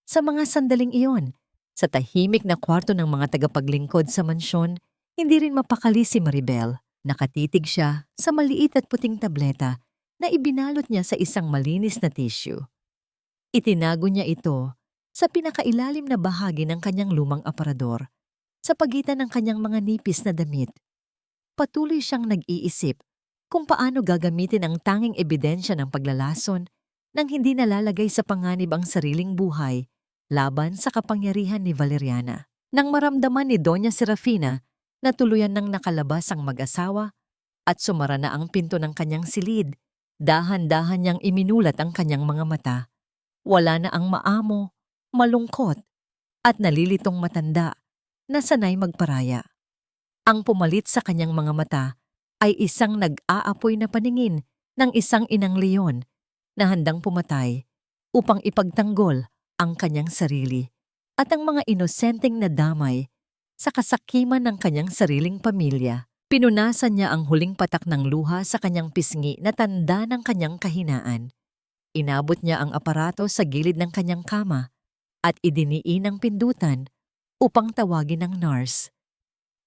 Sa mga sandaling iyon, sa tahimik na kwarto ng mga tagapaglingkod sa mansyon, hindi rin mapakali si Maribel. Nakatitig siya sa maliit at puting tableta na ibinalot niya sa isang malinis na tissue. Itinago niya ito sa pinakailalim na bahagi ng kanyang lumang aparador, sa pagitan ng kanyang mga nipis na damit. Patuloy siyang nag-iisip kung paano gagamitin ang tanging ebidensya ng paglalason nang hindi nalalagay sa panganib ang sariling buhay laban sa kapangyarihan ni Valeriana. Nang maramdaman ni Doña Serafina na tuluyan nang nakalabas ang mag-asawa at sumara na ang pinto ng kanyang silid, dahan-dahan niyang iminulat ang kanyang mga mata. Wala na ang maamo, malungkot, at nalilitong matanda na sanay magparaya. Ang pumalit sa kanyang mga mata ay isang nag-aapoy na paningin ng isang inang leon na handang pumatay upang ipagtanggol ang kanyang sarili at ang mga inosenteng nadamay sa kasakiman ng kanyang sariling pamilya. Pinunasan niya ang huling patak ng luha sa kanyang pisngi na tanda ng kanyang kahinaan. Inabot niya ang aparato sa gilid ng kanyang kama at idiniin ang pindutan upang tawagin ang nurse.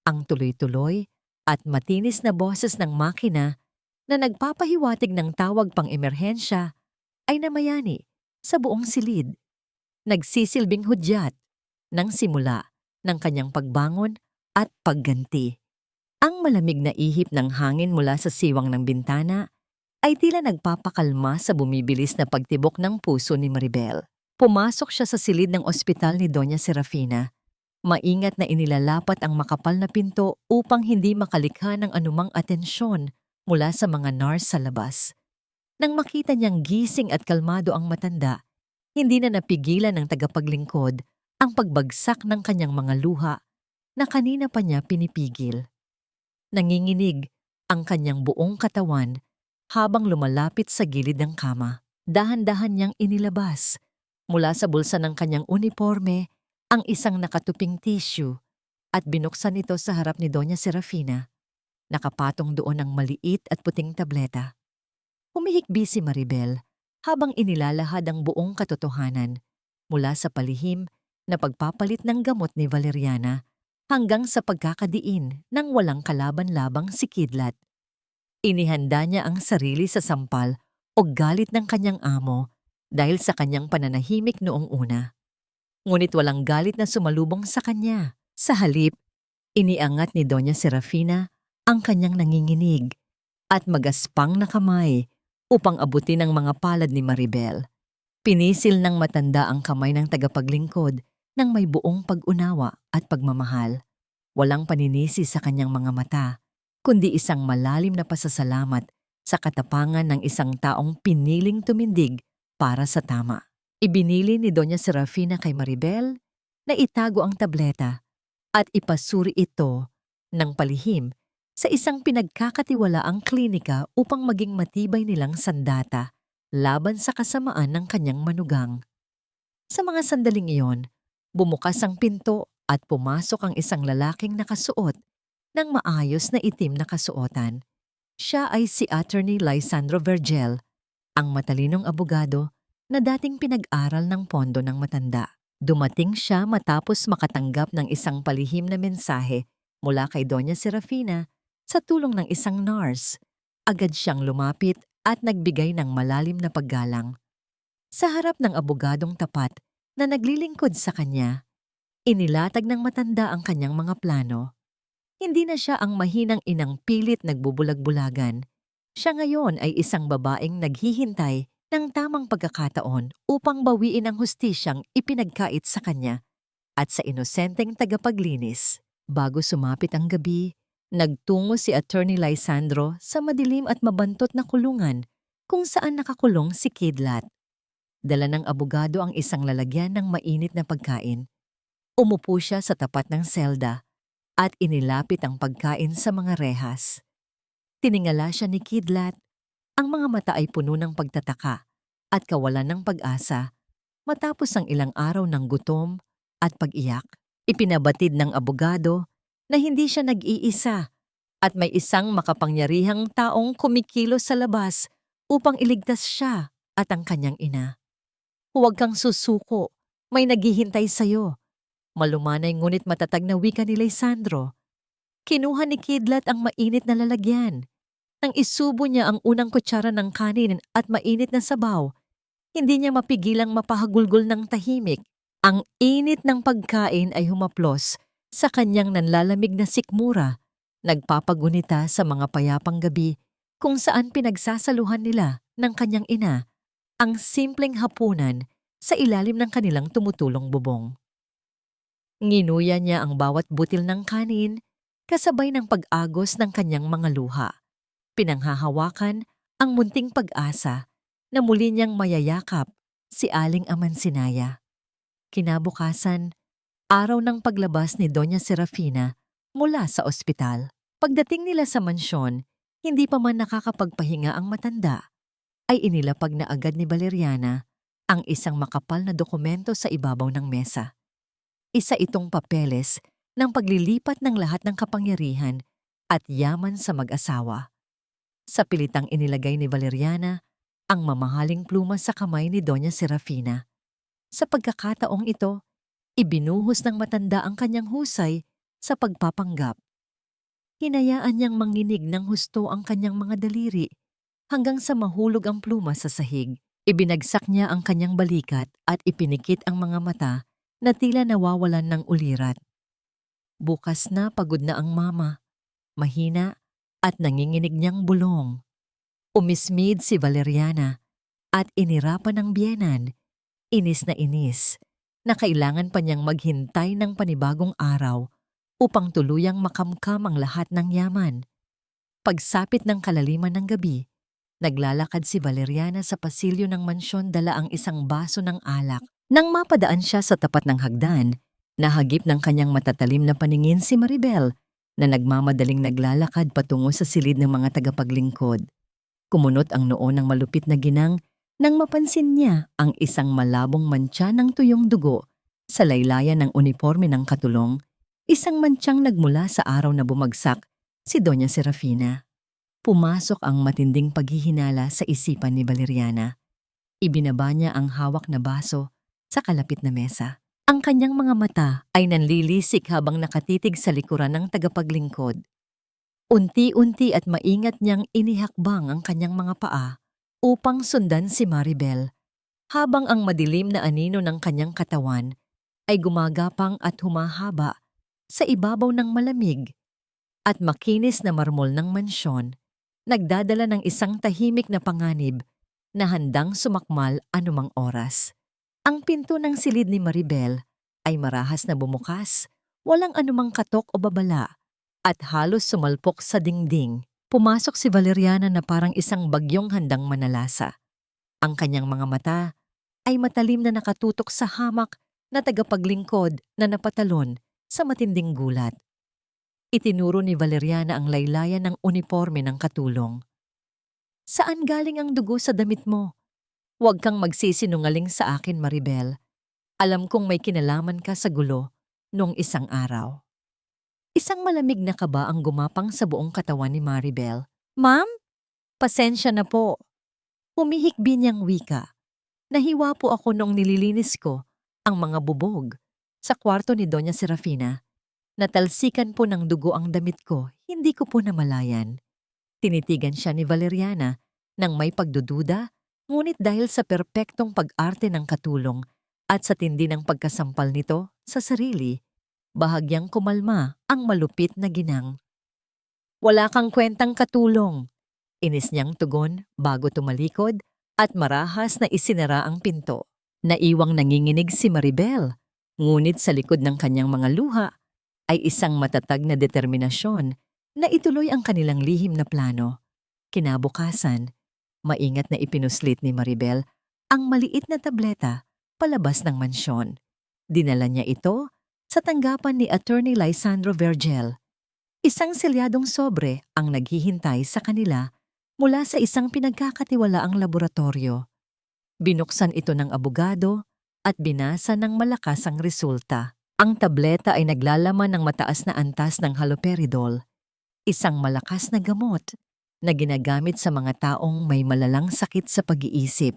Ang tuloy-tuloy at matinis na boses ng makina na nagpapahiwatig ng tawag pang emerhensya ay namayani sa buong silid. Nagsisilbing hudyat ng simula ng kanyang pagbangon at pagganti. Ang malamig na ihip ng hangin mula sa siwang ng bintana ay tila nagpapakalma sa bumibilis na pagtibok ng puso ni Maribel. Pumasok siya sa silid ng ospital ni Doña Serafina. Maingat na inilalapat ang makapal na pinto upang hindi makalikha ng anumang atensyon mula sa mga nurse sa labas. Nang makita niyang gising at kalmado ang matanda, hindi na napigilan ng tagapaglingkod ang pagbagsak ng kanyang mga luha na kanina pa niya pinipigil. Nanginginig ang kanyang buong katawan habang lumalapit sa gilid ng kama. Dahan-dahan niyang inilabas mula sa bulsa ng kanyang uniforme ang isang nakatuping tissue at binuksan ito sa harap ni Doña Serafina. Nakapatong doon ang maliit at puting tableta. Humihikbi si Maribel habang inilalahad ang buong katotohanan mula sa palihim na pagpapalit ng gamot ni Valeriana hanggang sa pagkakadiin ng walang kalaban-labang si Kidlat. Inihanda niya ang sarili sa sampal o galit ng kanyang amo dahil sa kanyang pananahimik noong una. Ngunit walang galit na sumalubong sa kanya. Sa halip, iniangat ni Doña Serafina ang kanyang nanginginig at magaspang na kamay upang abutin ang mga palad ni Maribel. Pinisil ng matanda ang kamay ng tagapaglingkod ng may buong pag-unawa at pagmamahal. Walang paninisi sa kanyang mga mata, kundi isang malalim na pasasalamat sa katapangan ng isang taong piniling tumindig para sa tama. Ibinili ni Doña Serafina kay Maribel na itago ang tableta at ipasuri ito ng palihim sa isang pinagkakatiwalaang klinika upang maging matibay nilang sandata laban sa kasamaan ng kanyang manugang. Sa mga sandaling iyon, bumukas ang pinto at pumasok ang isang lalaking nakasuot ng maayos na itim na kasuotan. Siya ay si Attorney Lisandro Vergel, ang matalinong abogado na dating pinag-aral ng pondo ng matanda. Dumating siya matapos makatanggap ng isang palihim na mensahe mula kay Doña Serafina sa tulong ng isang nurse. Agad siyang lumapit at nagbigay ng malalim na paggalang. Sa harap ng abogadong tapat na naglilingkod sa kanya, inilatag ng matanda ang kanyang mga plano. Hindi na siya ang mahinang inang pilit nagbubulag-bulagan. Siya ngayon ay isang babaeng naghihintay ng tamang pagkakataon upang bawiin ang hustisyang ipinagkait sa kanya at sa inosenteng tagapaglinis. Bago sumapit ang gabi, nagtungo si Attorney Lisandro sa madilim at mabantot na kulungan kung saan nakakulong si Kidlat. Dala ng abogado ang isang lalagyan ng mainit na pagkain. Umupo siya sa tapat ng selda at inilapit ang pagkain sa mga rehas. Tiningala siya ni Kidlat. Ang mga mata ay puno ng pagtataka at kawalan ng pag-asa matapos ang ilang araw ng gutom at pag-iyak. Ipinabatid ng abogado na hindi siya nag-iisa at may isang makapangyarihang taong kumikilos sa labas upang iligtas siya at ang kanyang ina. Huwag kang susuko, may naghihintay sa'yo. Malumanay ngunit matatag na wika ni Lisandro. Kinuha ni Kidlat ang mainit na lalagyan. Nang isubo niya ang unang kutsara ng kanin at mainit na sabaw, hindi niya mapigilang mapahagulgol ng tahimik. Ang init ng pagkain ay humaplos sa kanyang nanlalamig na sikmura, nagpapagunita sa mga payapang gabi kung saan pinagsasaluhan nila ng kanyang ina ang simpleng hapunan sa ilalim ng kanilang tumutulong bubong. Nginuya niya ang bawat butil ng kanin kasabay ng pag-agos ng kanyang mga luha. Pinanghahawakan ang munting pag-asa na muli niyang mayayakap si Aling Amansinaya. Kinabukasan, araw ng paglabas ni Doña Serafina mula sa ospital. Pagdating nila sa mansyon, hindi pa man nakakapagpahinga ang matanda, ay inilapag na agad ni Valeriana ang isang makapal na dokumento sa ibabaw ng mesa. Isa itong papeles ng paglilipat ng lahat ng kapangyarihan at yaman sa mag-asawa. Sa pilitang inilagay ni Valeriana ang mamahaling pluma sa kamay ni Doña Serafina. Sa pagkakataong ito, ibinuhos ng matanda ang kanyang husay sa pagpapanggap. Hinayaan niyang manginig ng husto ang kanyang mga daliri hanggang sa mahulog ang pluma sa sahig. Ibinagsak niya ang kanyang balikat at ipinikit ang mga mata na tila nawawalan ng ulirat. Bukas na pagod na ang mama, mahina at nanginginig niyang bulong. Umismid si Valeriana at inirapan ng biyenan, inis na kailangan pa niyang maghintay ng panibagong araw upang tuluyang makamkam ang lahat ng yaman. Pagsapit ng kalaliman ng gabi, naglalakad si Valeriana sa pasilyo ng mansyon dala ang isang baso ng alak. Nang mapadaan siya sa tapat ng hagdan, nahagip ng kanyang matatalim na paningin si Maribel na nagmamadaling naglalakad patungo sa silid ng mga tagapaglingkod. Kumunot ang noo ng malupit na ginang nang mapansin niya ang isang malabong mantsa ng tuyong dugo sa laylayan ng uniforme ng katulong, isang mantsang nagmula sa araw na bumagsak si Doña Serafina. Pumasok ang matinding paghihinala sa isipan ni Valeriana. Ibinaba niya ang hawak na baso sa kalapit na mesa. Ang kanyang mga mata ay nanlilisik habang nakatitig sa likuran ng tagapaglingkod. Unti-unti at maingat niyang inihakbang ang kanyang mga paa upang sundan si Maribel, habang ang madilim na anino ng kanyang katawan ay gumagapang at humahaba sa ibabaw ng malamig at makinis na marmol ng mansyon. Nagdadala ng isang tahimik na panganib na handang sumakmal anumang oras. Ang pinto ng silid ni Maribel ay marahas na bumukas, walang anumang katok o babala, at halos sumalpok sa dingding. Pumasok si Valeriana na parang isang bagyong handang manalasa. Ang kanyang mga mata ay matalim na nakatutok sa hamak na tagapaglingkod na napatalon sa matinding gulat. Itinuro ni Valeriana ang laylayan ng uniforme ng katulong. "Saan galing ang dugo sa damit mo? Huwag kang magsisinungaling sa akin, Maribel. Alam kong may kinalaman ka sa gulo noong isang araw." Isang malamig na kaba ang gumapang sa buong katawan ni Maribel. "Ma'am, pasensya na po." Humihikbi niyang wika. "Nahiwa po ako noong nililinis ko ang mga bubog sa kwarto ni Doña Serafina. Natalsikan po ng dugo ang damit ko, hindi ko po namalayan." Tinitigan siya ni Valeriana nang may pagdududa, ngunit dahil sa perpektong pag-arte ng katulong at sa tindi ng pagkasampal nito sa sarili, bahagyang kumalma ang malupit na ginang. "Wala kang kwentang katulong," inis niyang tugon bago tumalikod at marahas na isinara ang pinto. Naiwang nanginginig si Maribel, ngunit sa likod ng kanyang mga luha ay isang matatag na determinasyon na ituloy ang kanilang lihim na plano. Kinabukasan, maingat na ipinuslit ni Maribel ang maliit na tableta palabas ng mansyon. Dinala niya ito sa tanggapan ni Attorney Lysandro Vergel. Isang selyadong sobre ang naghihintay sa kanila mula sa isang pinagkakatiwalaang laboratorio. Binuksan ito ng abogado at binasa ng malakas ang resulta. Ang tableta ay naglalaman ng mataas na antas ng haloperidol, isang malakas na gamot na ginagamit sa mga taong may malalang sakit sa pag-iisip.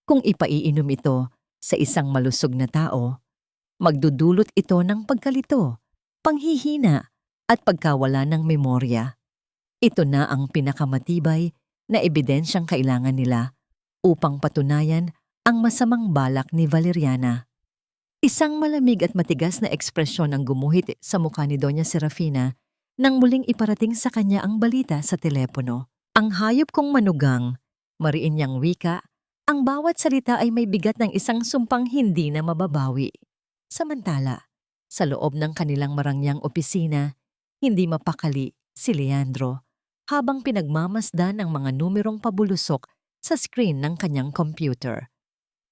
Kung ipaiinom ito sa isang malusog na tao, magdudulot ito ng pagkalito, panghihina at pagkawala ng memorya. Ito na ang pinakamatibay na ebidensyang kailangan nila upang patunayan ang masamang balak ni Valeriana. Isang malamig at matigas na ekspresyon ang gumuhit sa mukha ni Doña Serafina nang muling iparating sa kanya ang balita sa telepono. "Ang hayop kong manugang," mariin niyang wika, "ang bawat salita ay may bigat ng isang sumpang hindi na mababawi." Samantala, sa loob ng kanilang marangyang opisina, hindi mapakali si Leandro habang pinagmamasdan ang mga numerong pabulusok sa screen ng kanyang computer.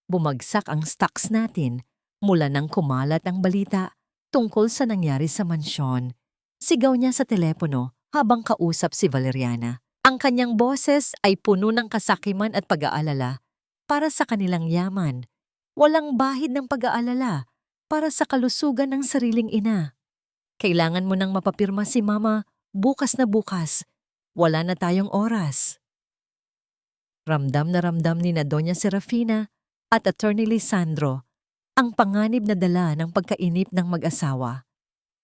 Bumagsak ang stocks natin mula nang kumalat ang balita tungkol sa nangyari sa mansyon. Sigaw niya sa telepono habang kausap si Valeriana. Ang kanyang boses ay puno ng kasakiman at pag-aalala para sa kanilang yaman. Walang bahid ng pag-aalala para sa kalusugan ng sariling ina. "Kailangan mo nang mapapirma si Mama Bukas na bukas. Wala na tayong oras. Ramdam na ramdam ni na Doña Serafina at Attorney Lisandro ang panganib na dala ng pagkainip ng mag-asawa.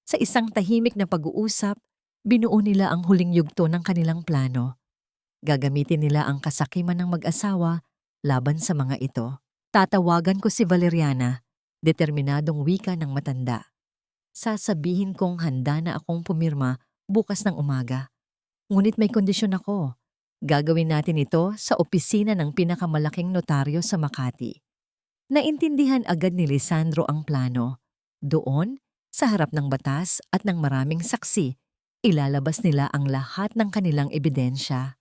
Sa isang tahimik na pag-uusap, binuo nila ang huling yugto ng kanilang plano. Gagamitin nila ang kasakiman ng mag-asawa laban sa mga ito. Tatawagan ko si Valeriana, determinadong wika ng matanda. Sasabihin kong handa na akong pumirma bukas ng umaga. Ngunit may kondisyon ako. Gagawin natin ito sa opisina ng pinakamalaking notaryo sa Makati. Naintindihan agad ni Lisandro ang plano. Doon, sa harap ng batas at ng maraming saksi, ilalabas nila ang lahat ng kanilang ebidensya.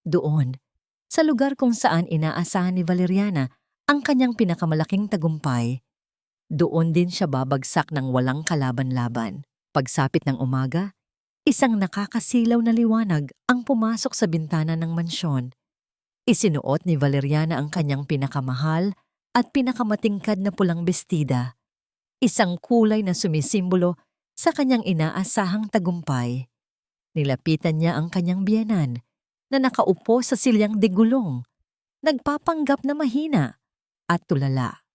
Doon, sa lugar kung saan inaasahan ni Valeriana ang kanyang pinakamalaking tagumpay, doon din siya babagsak ng walang kalaban-laban. Pagsapit ng umaga, isang nakakasilaw na liwanag ang pumasok sa bintana ng mansyon. Isinuot ni Valeriana ang kanyang pinakamahal at pinakamatingkad na pulang bestida. Isang kulay na sumisimbolo sa kanyang inaasahang tagumpay. Nilapitan niya ang kanyang biyenan na nakaupo sa silyang digulong, nagpapanggap na mahina at tulala.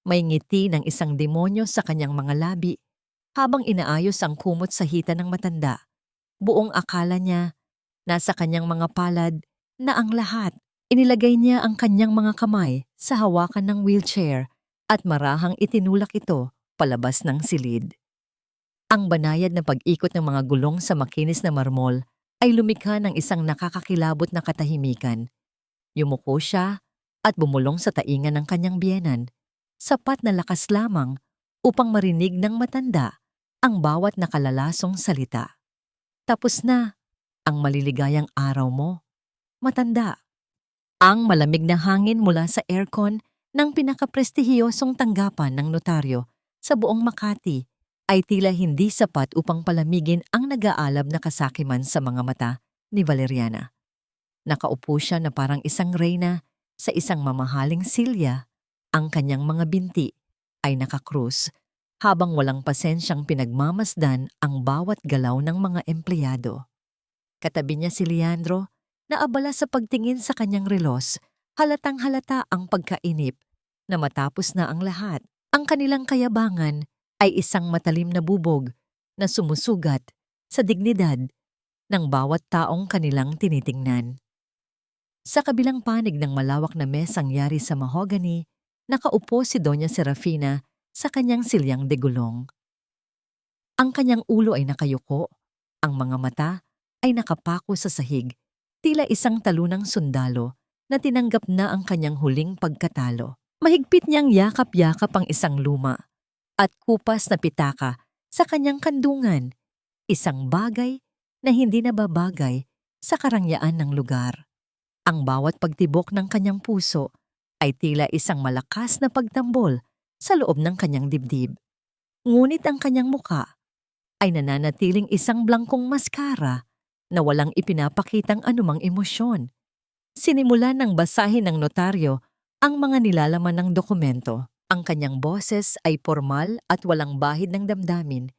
May ngiti ng isang demonyo sa kanyang mga labi habang inaayos ang kumot sa hita ng matanda. Buong akala niya, nasa kanyang mga palad na ang lahat. Inilagay niya ang kanyang mga kamay sa hawakan ng wheelchair at marahang itinulak ito palabas ng silid. Ang banayad na pag-ikot ng mga gulong sa makinis na marmol ay lumikha ng isang nakakakilabot na katahimikan. Yumuko siya at bumulong sa taingan ng kanyang biyenan, sapat na lakas lamang upang marinig ng matanda ang bawat nakalalasong salita. Tapos na ang maliligayang araw mo, matanda. Ang malamig na hangin mula sa aircon ng pinakaprestihiyosong tanggapan ng notaryo sa buong Makati ay tila hindi sapat upang palamigin ang nag-aalab na kasakiman sa mga mata ni Valeriana. Nakaupo siya na parang isang reyna sa isang mamahaling silya. Ang kanyang mga binti ay nakakrus habang walang pasensyang pinagmamasdan ang bawat galaw ng mga empleyado. Katabi niya si Leandro na abala sa pagtingin sa kanyang relos, halatang halata ang pagkainip na matapos na ang lahat. Ang kanilang kayabangan ay isang matalim na bubog na sumusugat sa dignidad ng bawat taong kanilang tinitingnan. Sa kabilang panig ng malawak na mesang yari sa mahogany, nakaupo si Doña Serafina sa kanyang silyang degulong. Ang kanyang ulo ay nakayuko, ang mga mata ay nakapako sa sahig, tila isang talunang sundalo na tinanggap na ang kanyang huling pagkatalo. Mahigpit niyang yakap-yakap ang isang luma at kupas na pitaka sa kanyang kandungan, isang bagay na hindi nababagay sa karangyaan ng lugar. Ang bawat pagtibok ng kanyang puso ay tila isang malakas na pagtambol sa loob ng kanyang dibdib. Ngunit ang kanyang muka ay nananatiling isang blangkong maskara na walang ipinapakitang anumang emosyon. Sinimulan ng basahin ng notaryo ang mga nilalaman ng dokumento. Ang kanyang boses ay formal at walang bahid ng damdamin,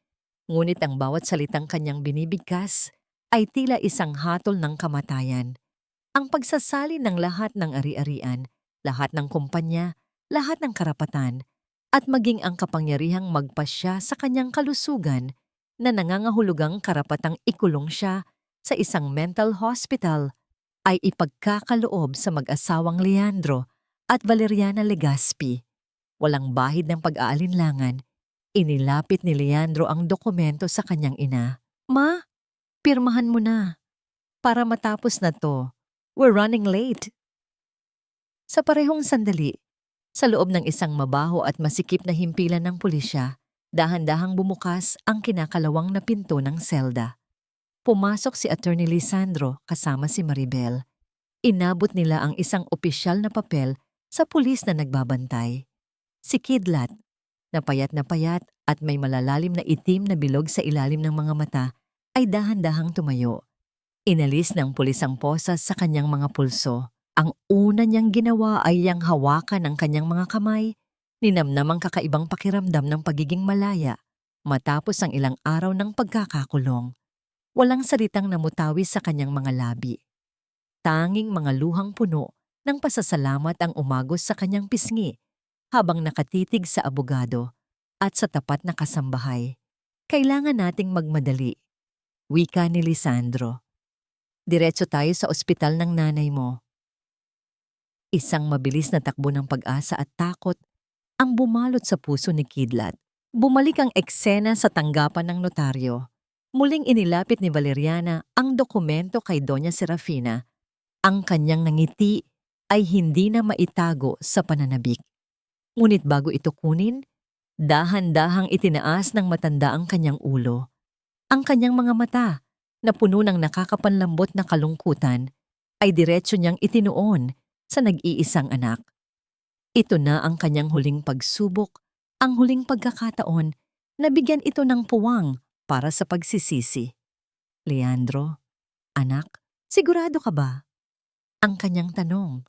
ngunit ang bawat salitang kanyang binibigkas ay tila isang hatol ng kamatayan. Ang pagsasalin ng lahat ng ari-arian, lahat ng kumpanya, lahat ng karapatan, at maging ang kapangyarihang magpasya sa kanyang kalusugan na nangangahulugang karapatang ikulong siya sa isang mental hospital ay ipagkakaloob sa mag-asawang Leandro at Valeriana Legaspi. Walang bahid ng pag-aalinlangan, inilapit ni Leandro ang dokumento sa kanyang ina. Ma, pirmahan mo na. Para matapos na to. We're running late. Sa parehong sandali, sa loob ng isang mabaho at masikip na himpilan ng pulisya, dahan-dahang bumukas ang kinakalawang na pinto ng selda. Pumasok si Attorney Lisandro kasama si Maribel. Inabot nila ang isang opisyal na papel sa pulis na nagbabantay. Si Kidlat, na payat at may malalalim na itim na bilog sa ilalim ng mga mata, ay dahan-dahang tumayo. Inalis ng pulis ang posas sa kanyang mga pulso. Ang una niyang ginawa ay yang hawakan ang kanyang mga kamay, ninamnam ang kakaibang pakiramdam ng pagiging malaya matapos ang ilang araw ng pagkakakulong. Walang salitang namutawi sa kanyang mga labi. Tanging mga luhang puno ng pasasalamat ang umagos sa kanyang pisngi habang nakatitig sa abogado at sa tapat na kasambahay. Kailangan nating magmadali, wika ni Lisandro. Diretso tayo sa ospital ng nanay mo. Isang mabilis na takbo ng pag-asa at takot ang bumalot sa puso ni Kidlat. Bumalik ang eksena sa tanggapan ng notaryo. Muling inilapit ni Valeriana ang dokumento kay Doña Serafina. Ang kanyang nangiti ay hindi na maitago sa pananabik. Ngunit bago ito kunin, dahan-dahang itinaas ng matanda ang kanyang ulo. Ang kanyang mga mata, na puno ng nakakapanlambot na kalungkutan, ay diretso niyang itinuon sa nag-iisang anak. Ito na ang kanyang huling pagsubok, ang huling pagkakataon na bigyan ito ng puwang para sa pagsisisi. Leandro, anak, sigurado ka ba? Ang kanyang tanong.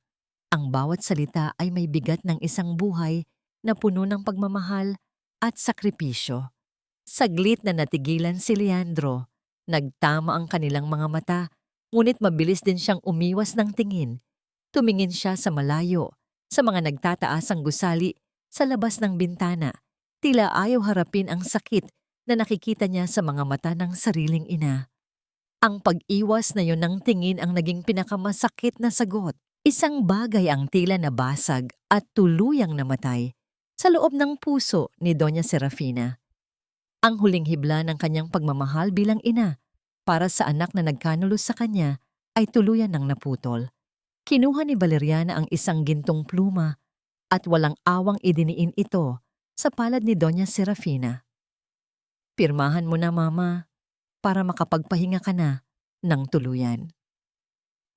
Ang bawat salita ay may bigat ng isang buhay na puno ng pagmamahal at sakripisyo. Saglit na natigilan si Leandro. Nagtama ang kanilang mga mata, ngunit mabilis din siyang umiwas ng tingin. Tumingin siya sa malayo, sa mga nagtataasang gusali sa labas ng bintana. Tila ayaw harapin ang sakit na nakikita niya sa mga mata ng sariling ina. Ang pag-iwas na yon ng tingin ang naging pinakamasakit na sagot. Isang bagay ang tila nabasag at tuluyang namatay sa loob ng puso ni Doña Serafina. Ang huling hibla ng kanyang pagmamahal bilang ina para sa anak na nagkanulos sa kanya ay tuluyan ng naputol. Kinuha ni Valeriana ang isang gintong pluma at walang awang idiniin ito sa palad ni Doña Serafina. Pirmahan mo na, Mama, para makapagpahinga ka na ng tuluyan.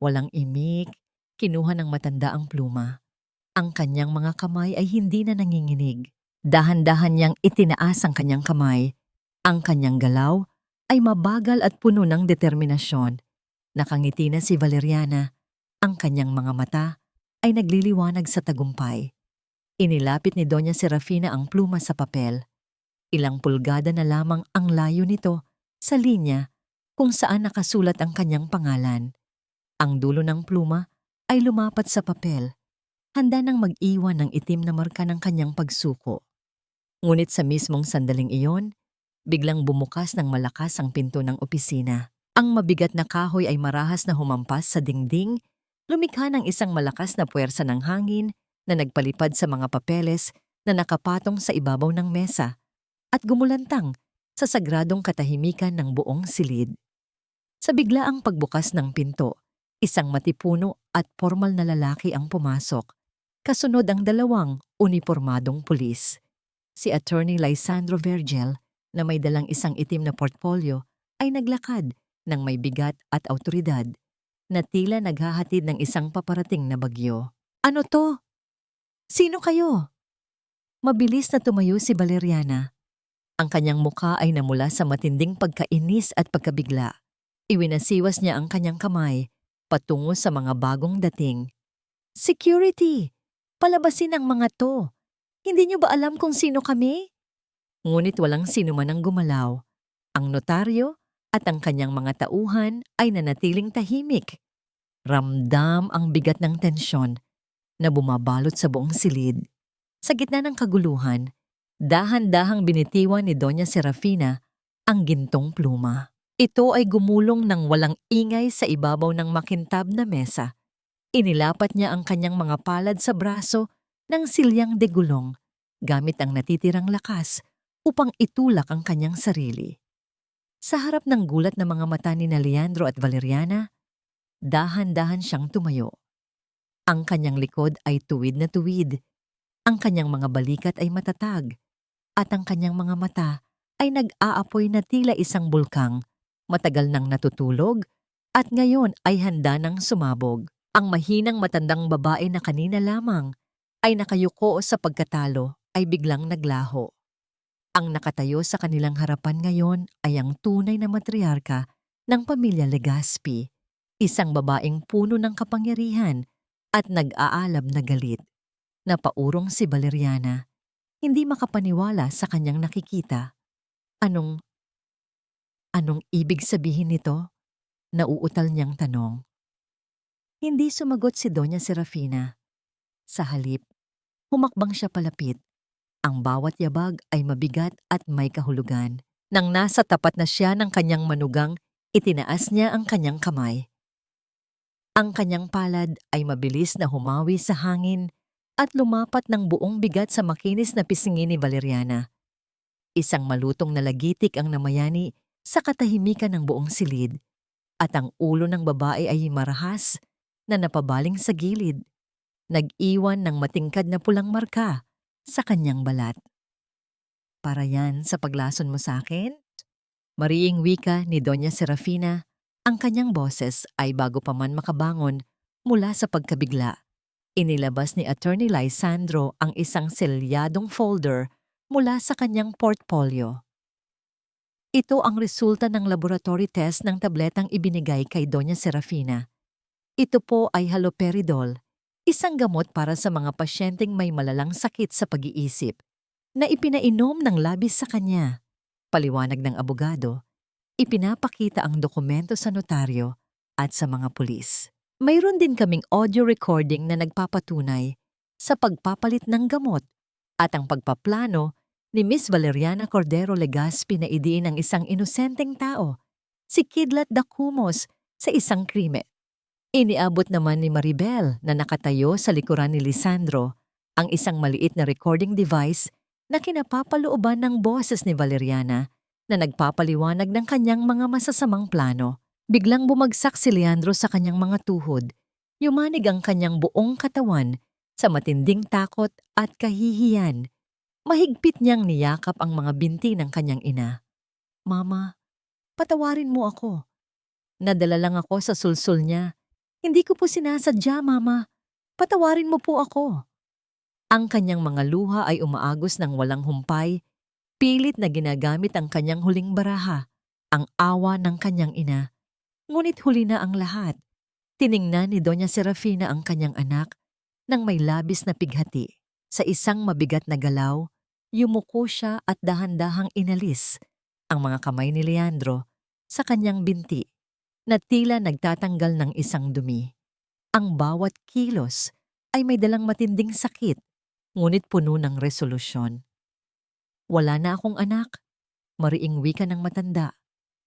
Walang imik, kinuha ng matanda ang pluma. Ang kanyang mga kamay ay hindi na nanginginig. Dahan-dahan niyang itinaas ang kanyang kamay. Ang kanyang galaw ay mabagal at puno ng determinasyon. Nakangiti na si Valeriana. Ang kanyang mga mata ay nagliliwanag sa tagumpay. Inilapit ni Doña Serafina ang pluma sa papel. Ilang pulgada na lamang ang layo nito sa linya kung saan nakasulat ang kanyang pangalan. Ang dulo ng pluma ay lumapat sa papel, handa nang mag-iwan ng itim na marka ng kanyang pagsuko. Ngunit sa mismong sandaling iyon, biglang bumukas ng malakas ang pinto ng opisina. Ang mabigat na kahoy ay marahas na humampas sa dingding, lumikha ng isang malakas na puwersa ng hangin na nagpalipad sa mga papeles na nakapatong sa ibabaw ng mesa at gumulantang sa sagradong katahimikan ng buong silid. Sa biglaang pagbukas ng pinto, isang matipuno at formal na lalaki ang pumasok. Kasunod ang dalawang unipormadong pulis. Si Attorney Lisandro Vergel, na may dalang isang itim na portfolyo, ay naglakad ng may bigat at awtoridad na tila naghahatid ng isang paparating na bagyo. Ano to? Sino kayo? Mabilis na tumayo si Valeriana. Ang kanyang mukha ay namula sa matinding pagkainis at pagkabigla. Iwinasiwas niya ang kanyang kamay patungo sa mga bagong dating. Security! Palabasin ang mga to! Hindi niyo ba alam kung sino kami? Ngunit walang sino man ang gumalaw. Ang notaryo at ang kanyang mga tauhan ay nanatiling tahimik. Ramdam ang bigat ng tensyon na bumabalot sa buong silid. Sa gitna ng kaguluhan, dahan-dahang binitiwan ni Doña Serafina ang gintong pluma. Ito ay gumulong ng walang ingay sa ibabaw ng makintab na mesa. Inilapat niya ang kanyang mga palad sa braso ng silyang de gulong gamit ang natitirang lakas upang itulak ang kanyang sarili. Sa harap ng gulat na mga mata ni Leandro at Valeriana, dahan-dahan siyang tumayo. Ang kanyang likod ay tuwid na tuwid, ang kanyang mga balikat ay matatag, at ang kanyang mga mata ay nag-aapoy na tila isang bulkang, matagal nang natutulog at ngayon ay handa nang sumabog. Ang mahinang matandang babae na kanina lamang ay nakayuko sa pagkatalo ay biglang naglaho. Ang nakatayo sa kanilang harapan ngayon ay ang tunay na matriarka ng pamilya Legaspi, isang babaeng puno ng kapangyarihan at nag-aalab na galit. Napaurong si Valeriana, hindi makapaniwala sa kanyang nakikita. Anong Anong ibig sabihin nito? Nauutal niyang tanong. Hindi sumagot si Doña Serafina. Sa halip, humakbang siya palapit. Ang bawat yabag ay mabigat at may kahulugan. Nang nasa tapat na siya ng kanyang manugang, itinaas niya ang kanyang kamay. Ang kanyang palad ay mabilis na humawi sa hangin at lumapat ng buong bigat sa makinis na pisngi ni Valeriana. Isang malutong na lagitik ang namayani sa katahimikan ng buong silid at ang ulo ng babae ay marahas na napabaling sa gilid, nag-iwan ng matingkad na pulang marka sa kanyang balat. Para yan sa paglason mo sa akin? Mariing wika ni Doña Serafina, ang kanyang boses ay bago pa man makabangon mula sa pagkabigla. Inilabas ni Attorney Lysandro ang isang selyadong folder mula sa kanyang portfolio. Ito ang resulta ng laboratory test ng tabletang ibinigay kay Doña Serafina. Ito po ay haloperidol, isang gamot para sa mga pasyenteng may malalang sakit sa pag-iisip, na ipinainom ng labis sa kanya. Paliwanag ng abogado, ipinapakita ang dokumento sa notaryo at sa mga pulis. Mayroon din kaming audio recording na nagpapatunay sa pagpapalit ng gamot at ang pagpaplano ni Miss Valeriana Cordero Legazpi na idiin ang isang inosenteng tao, si Kidlat Dacumos, sa isang krimen. Iniabot naman ni Maribel na nakatayo sa likuran ni Lisandro ang isang maliit na recording device na kinapapalooban ng boses ni Valeriana na nagpapaliwanag ng kanyang mga masasamang plano. Biglang bumagsak si Leandro sa kanyang mga tuhod. Yumanig ang kanyang buong katawan sa matinding takot at kahihiyan. Mahigpit niyang niyakap ang mga binti ng kanyang ina. Mama, patawarin mo ako. Nadala lang ako sa sulsul niya. Hindi ko po sinasadya, Mama. Patawarin mo po ako. Ang kanyang mga luha ay umaagos ng walang humpay, pilit na ginagamit ang kanyang huling baraha, ang awa ng kanyang ina. Ngunit huli na ang lahat. Tiningnan ni Doña Serafina ang kanyang anak nang may labis na pighati. Sa isang mabigat na galaw, yumuko siya at dahan-dahang inalis ang mga kamay ni Leandro sa kanyang binti na tila nagtatanggal ng isang dumi. Ang bawat kilos ay may dalang matinding sakit, ngunit puno ng resolusyon. Wala na akong anak, mariing wika ng matanda.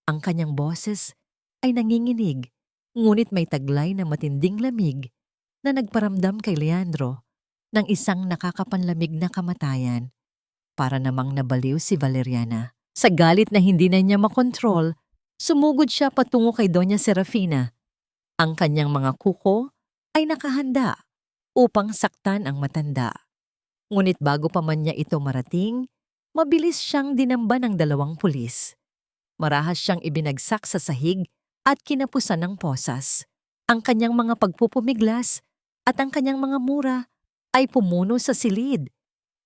Ang kanyang boses ay nanginginig, ngunit may taglay na matinding lamig na nagparamdam kay Leandro ng isang nakakapanlamig na kamatayan. Para namang nabaliw si Valeriana. Sa galit na hindi na niya makontrol, sumugod siya patungo kay Doña Serafina. Ang kanyang mga kuko ay nakahanda upang saktan ang matanda. Ngunit bago pa man niya ito marating, mabilis siyang dinamba ng 2 pulis. Marahas siyang ibinagsak sa sahig at kinapusan ng posas. Ang kanyang mga pagpupumiglas at ang kanyang mga mura ay pumuno sa silid.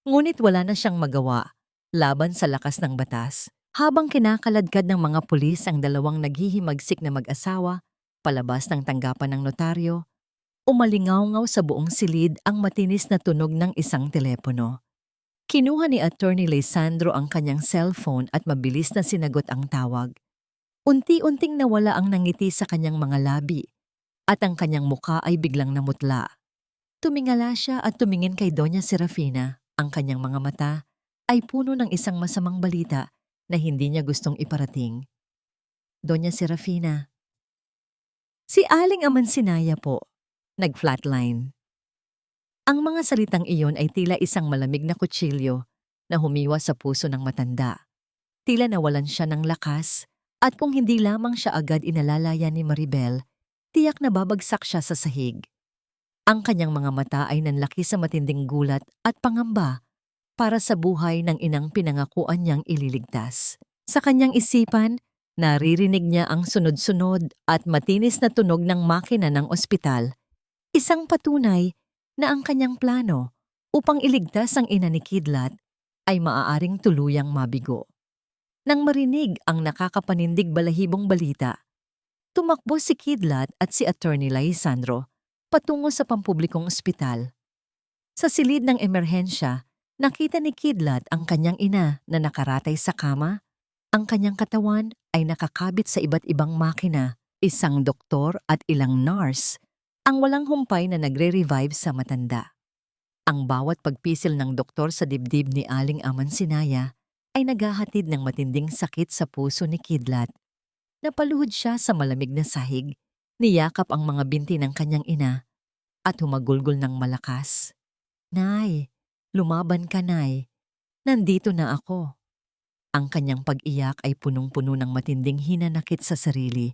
Ngunit wala na siyang magawa laban sa lakas ng batas. Habang kinakaladkad ng mga pulis ang 2 naghihimagsik na mag-asawa palabas ng tanggapan ng notaryo, umalingaw-ngaw sa buong silid ang matinis na tunog ng isang telepono. Kinuha ni Attorney Lisandro ang kanyang cellphone at mabilis na sinagot ang tawag. Unti-unting nawala ang nangiti sa kanyang mga labi at ang kanyang muka ay biglang namutla. Tumingala siya at tumingin kay Doña Serafina. Ang kanyang mga mata ay puno ng isang masamang balita na hindi niya gustong iparating. Doña Serafina. Si Aling Amansinaya po. Nag-flatline. Ang mga salitang iyon ay tila isang malamig na kutsilyo na humiwa sa puso ng matanda. Tila nawalan siya ng lakas at kung hindi lamang siya agad inalalaya ni Maribel, tiyak na babagsak siya sa sahig. Ang kanyang mga mata ay nanlaki sa matinding gulat at pangamba para sa buhay ng inang pinangakuan niyang ililigtas. Sa kanyang isipan, naririnig niya ang sunod-sunod at matinis na tunog ng makina ng ospital. Isang patunay na ang kanyang plano upang iligtas ang ina ni Kidlat ay maaaring tuluyang mabigo. Nang marinig ang nakakapanindig balahibong balita, tumakbo si Kidlat at si Attorney Lysandro patungo sa pampublikong ospital. Sa silid ng emerhensya, nakita ni Kidlat ang kanyang ina na nakaratay sa kama. Ang kanyang katawan ay nakakabit sa iba't ibang makina, isang doktor at ilang nurse ang walang humpay na nagre-revive sa matanda. Ang bawat pagpisil ng doktor sa dibdib ni Aling Amansinaya ay naghahatid ng matinding sakit sa puso ni Kidlat. Napaluhod siya sa malamig na sahig, niyakap ang mga binti ng kanyang ina at humagulgol ng malakas. "Nay, lumaban ka, Nay. Nandito na ako." Ang kanyang pag-iyak ay punong-puno ng matinding hinanakit sa sarili.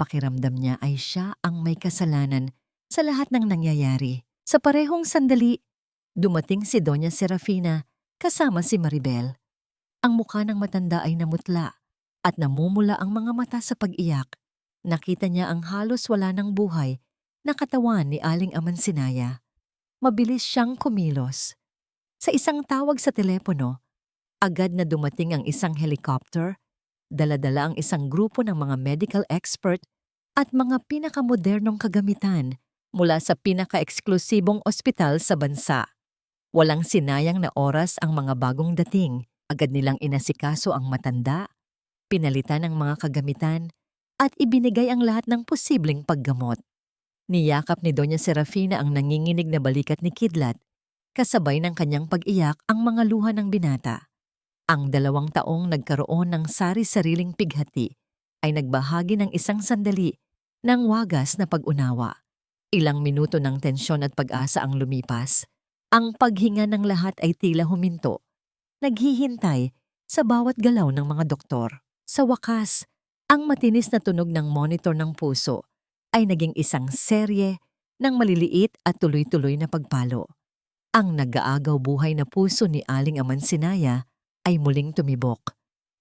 Pakiramdam niya ay siya ang may kasalanan sa lahat ng nangyayari. Sa parehong sandali, dumating si Doña Serafina kasama si Maribel. Ang mukha ng matanda ay namutla at namumula ang mga mata sa pag-iyak. Nakita niya ang halos wala ng buhay na katawan ni Aling Amansinaya. Mabilis siyang kumilos. Sa isang tawag sa telepono, agad na dumating ang isang helicopter, dala-dala ang isang grupo ng mga medical expert at mga pinakamodernong kagamitan mula sa pinaka-eksklusibong ospital sa bansa. Walang sinayang na oras ang mga bagong dating. Agad nilang inasikaso ang matanda, pinalitan ng mga kagamitan, at ibinigay ang lahat ng posibleng paggamot. Niyakap ni Doña Serafina ang nanginginig na balikat ni Kidlat, kasabay ng kanyang pag-iyak ang mga luha ng binata. Ang 2 taong nagkaroon ng sari-sariling pighati ay nagbahagi ng isang sandali ng wagas na pag-unawa. Ilang minuto ng tensyon at pag-asa ang lumipas. Ang paghinga ng lahat ay tila huminto, naghihintay sa bawat galaw ng mga doktor. Sa wakas, ang matinis na tunog ng monitor ng puso ay naging isang serye ng maliliit at tuloy-tuloy na pagpalo. Ang nag-aagaw buhay na puso ni Aling Amansinaya ay muling tumibok.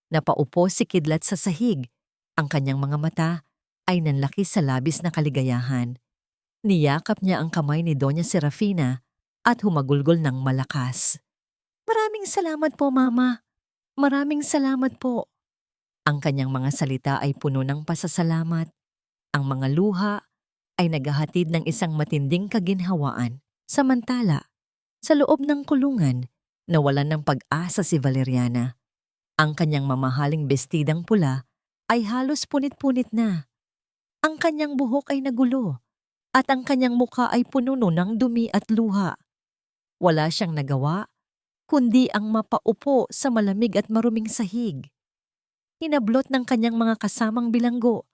Napaupo si Kidlat sa sahig. Ang kanyang mga mata ay nanlaki sa labis na kaligayahan. Niyakap niya ang kamay ni Doña Serafina at humagulgol ng malakas. "Maraming salamat po, Mama. Maraming salamat po." Ang kanyang mga salita ay puno ng pasasalamat. Ang mga luha ay naghahatid ng isang matinding kaginhawaan. Samantala, sa loob ng kulungan, nawalan ng pag-asa si Valeriana. Ang kanyang mamahaling bestidang pula ay halos punit-punit na. Ang kanyang buhok ay nagulo at ang kanyang mukha ay puno ng dumi at luha. Wala siyang nagawa kundi ang mapaupo sa malamig at maruming sahig. Hinablot ng kanyang mga kasamang bilanggo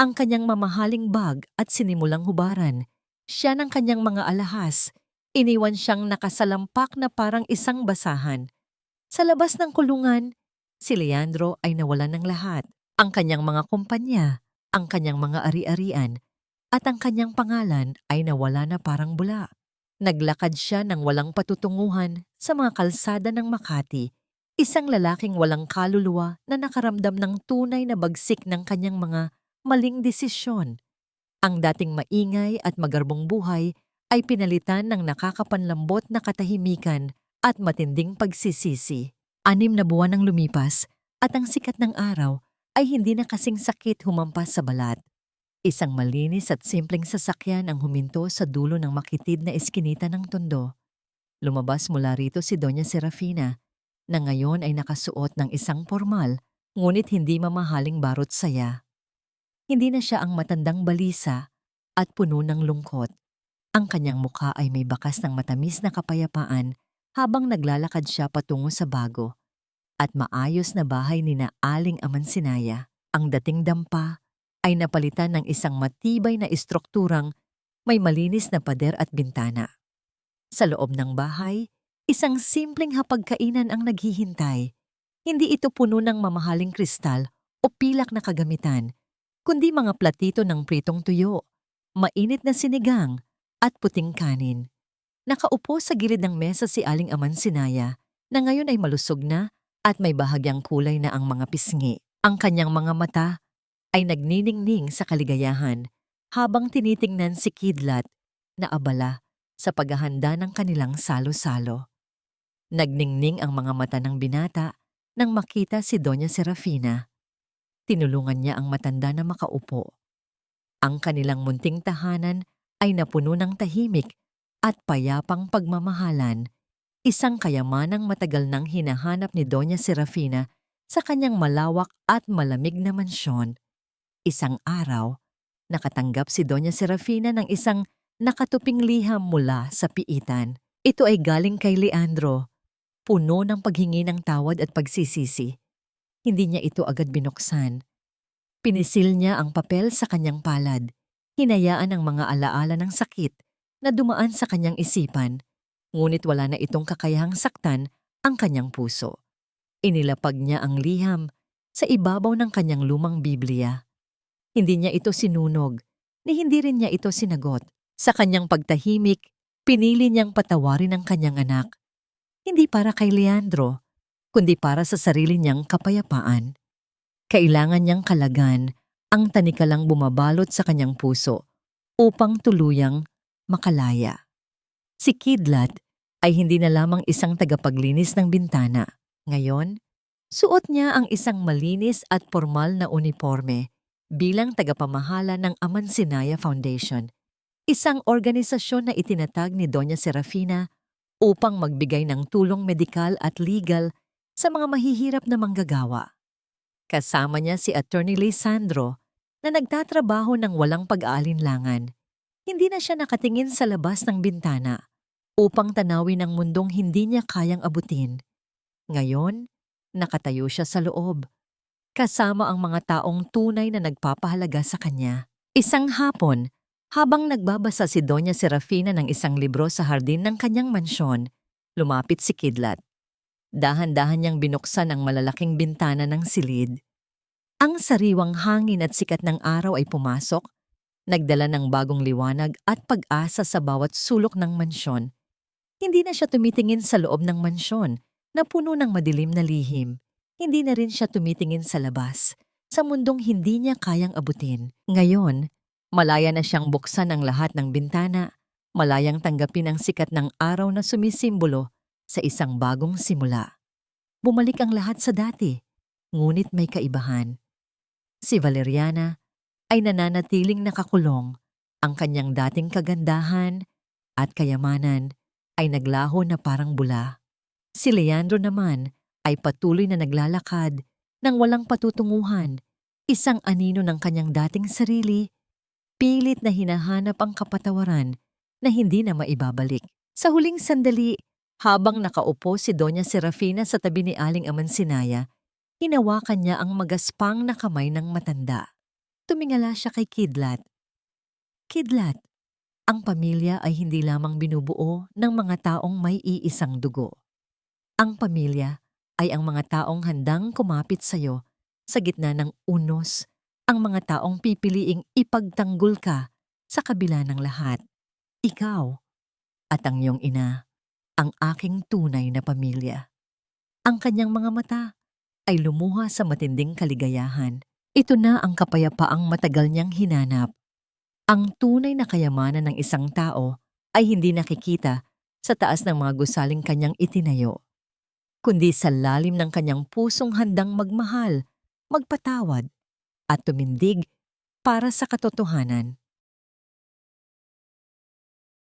ang kanyang mamahaling bag at sinimulang hubaran. Siya ng kanyang mga alahas, iniwan siyang nakasalampak na parang isang basahan. Sa labas ng kulungan, si Leandro ay nawalan ng lahat. Ang kanyang mga kumpanya, ang kanyang mga ari-arian, at ang kanyang pangalan ay nawala na parang bula. Naglakad siya ng walang patutunguhan sa mga kalsada ng Makati, isang lalaking walang kaluluwa na nakaramdam ng tunay na bagsik ng kanyang mga maling desisyon. Ang dating maingay at magarbong buhay ay pinalitan ng nakakapanlambot na katahimikan at matinding pagsisisi. 6 na buwan ang lumipas at ang sikat ng araw ay hindi na kasing sakit humampas sa balat. Isang malinis at simpleng sasakyan ang huminto sa dulo ng makitid na eskinita ng tondo. Lumabas mula rito si Doña Serafina, na ngayon ay nakasuot ng isang formal ngunit hindi mamahaling barot saya. Hindi na siya ang matandang balisa at puno ng lungkot. Ang kanyang mukha ay may bakas ng matamis na kapayapaan habang naglalakad siya patungo sa bago at maayos na bahay ni na Aling Amansinaya. Ang dating dampa ay napalitan ng isang matibay na istrukturang may malinis na pader at bintana. Sa loob ng bahay, isang simpleng hapagkainan ang naghihintay. Hindi ito puno ng mamahaling kristal o pilak na kagamitan, kundi mga platito ng pritong tuyo, mainit na sinigang at puting kanin. Nakaupo sa gilid ng mesa si Aling Amansinaya na ngayon ay malusog na at may bahagyang kulay na ang mga pisngi. Ang kanyang mga mata ay nagniningning sa kaligayahan habang tinitingnan si Kidlat na abala sa paghahanda ng kanilang salo-salo. Nagningning ang mga mata ng binata nang makita si Doña Serafina. Tinulungan niya ang matanda na makaupo. Ang kanilang munting tahanan ay napuno ng tahimik at payapang pagmamahalan, isang kayamanang matagal nang hinahanap ni Doña Serafina Sa kanyang malawak at malamig na mansyon, isang araw, nakatanggap si Doña Serafina ng isang nakatuping liham mula sa piitan. Ito ay galing kay Leandro, puno ng paghingi ng tawad at pagsisisi. Hindi niya ito agad binuksan. Pinisil niya ang papel sa kanyang palad. Hinayaan ang mga alaala ng sakit na dumaan sa kanyang isipan, ngunit wala na itong kakayahang saktan ang kanyang puso. Inilapag niya ang liham sa ibabaw ng kanyang lumang Biblia. Hindi niya ito sinunog, ni hindi rin niya ito sinagot. Sa kanyang pagtahimik, pinili niyang patawarin ang kanyang anak. Hindi para kay Leandro, kundi para sa sarili niyang kapayapaan. Kailangan niyang kalagan ang tanikalang bumabalot sa kanyang puso upang tuluyang makalaya. Si Kidlat ay hindi na lamang isang tagapaglinis ng bintana. Ngayon, suot niya ang isang malinis at formal na uniforme bilang tagapamahala ng Amansinaya Foundation, isang organisasyon na itinatag ni Doña Serafina upang magbigay ng tulong medikal at legal sa mga mahihirap na manggagawa. Kasama niya si Attorney Lisandro na nagtatrabaho ng walang pag-aalinlangan. Hindi na siya nakatingin sa labas ng bintana upang tanawin ang mundong hindi niya kayang abutin. Ngayon, nakatayo siya sa loob, kasama ang mga taong tunay na nagpapahalaga sa kanya. Isang hapon, habang nagbabasa si Doña Serafina ng isang libro sa hardin ng kanyang mansyon, lumapit si Kidlat. Dahan-dahan niyang binuksan ang malalaking bintana ng silid. Ang sariwang hangin at sikat ng araw ay pumasok, nagdala ng bagong liwanag at pag-asa sa bawat sulok ng mansyon. Hindi na siya tumitingin sa loob ng mansyon na puno ng madilim na lihim. Hindi na rin siya tumitingin sa labas, sa mundong hindi niya kayang abutin. Ngayon, malaya na siyang buksan ang lahat ng bintana, malayang tanggapin ang sikat ng araw na sumisimbolo sa isang bagong simula. Bumalik ang lahat sa dati, ngunit may kaibahan. Si Valeriana ay nananatiling nakakulong. Ang kanyang dating kagandahan at kayamanan ay naglaho na parang bula. Si Leandro naman ay patuloy na naglalakad ng walang patutunguhan, isang anino ng kanyang dating sarili, pilit na hinahanap ang kapatawaran na hindi na maibabalik. Sa huling sandali, habang nakaupo si Doña Serafina sa tabi ni Aling Amansinaya, hinawakan niya ang magaspang na kamay ng matanda. Tumingala siya kay Kidlat. Kidlat, ang pamilya ay hindi lamang binubuo ng mga taong may iisang dugo. Ang pamilya ay ang mga taong handang kumapit sa iyo sa gitna ng unos, ang mga taong pipiliing ipagtanggol ka sa kabila ng lahat. Ikaw at ang iyong ina, ang aking tunay na pamilya. Ang kanyang mga mata ay lumuha sa matinding kaligayahan. Ito na ang kapayapaang matagal niyang hinanap. Ang tunay na kayamanan ng isang tao ay hindi nakikita sa taas ng mga gusaling kanyang itinayo, kundi sa lalim ng kanyang pusong handang magmahal, magpatawad, at tumindig para sa katotohanan.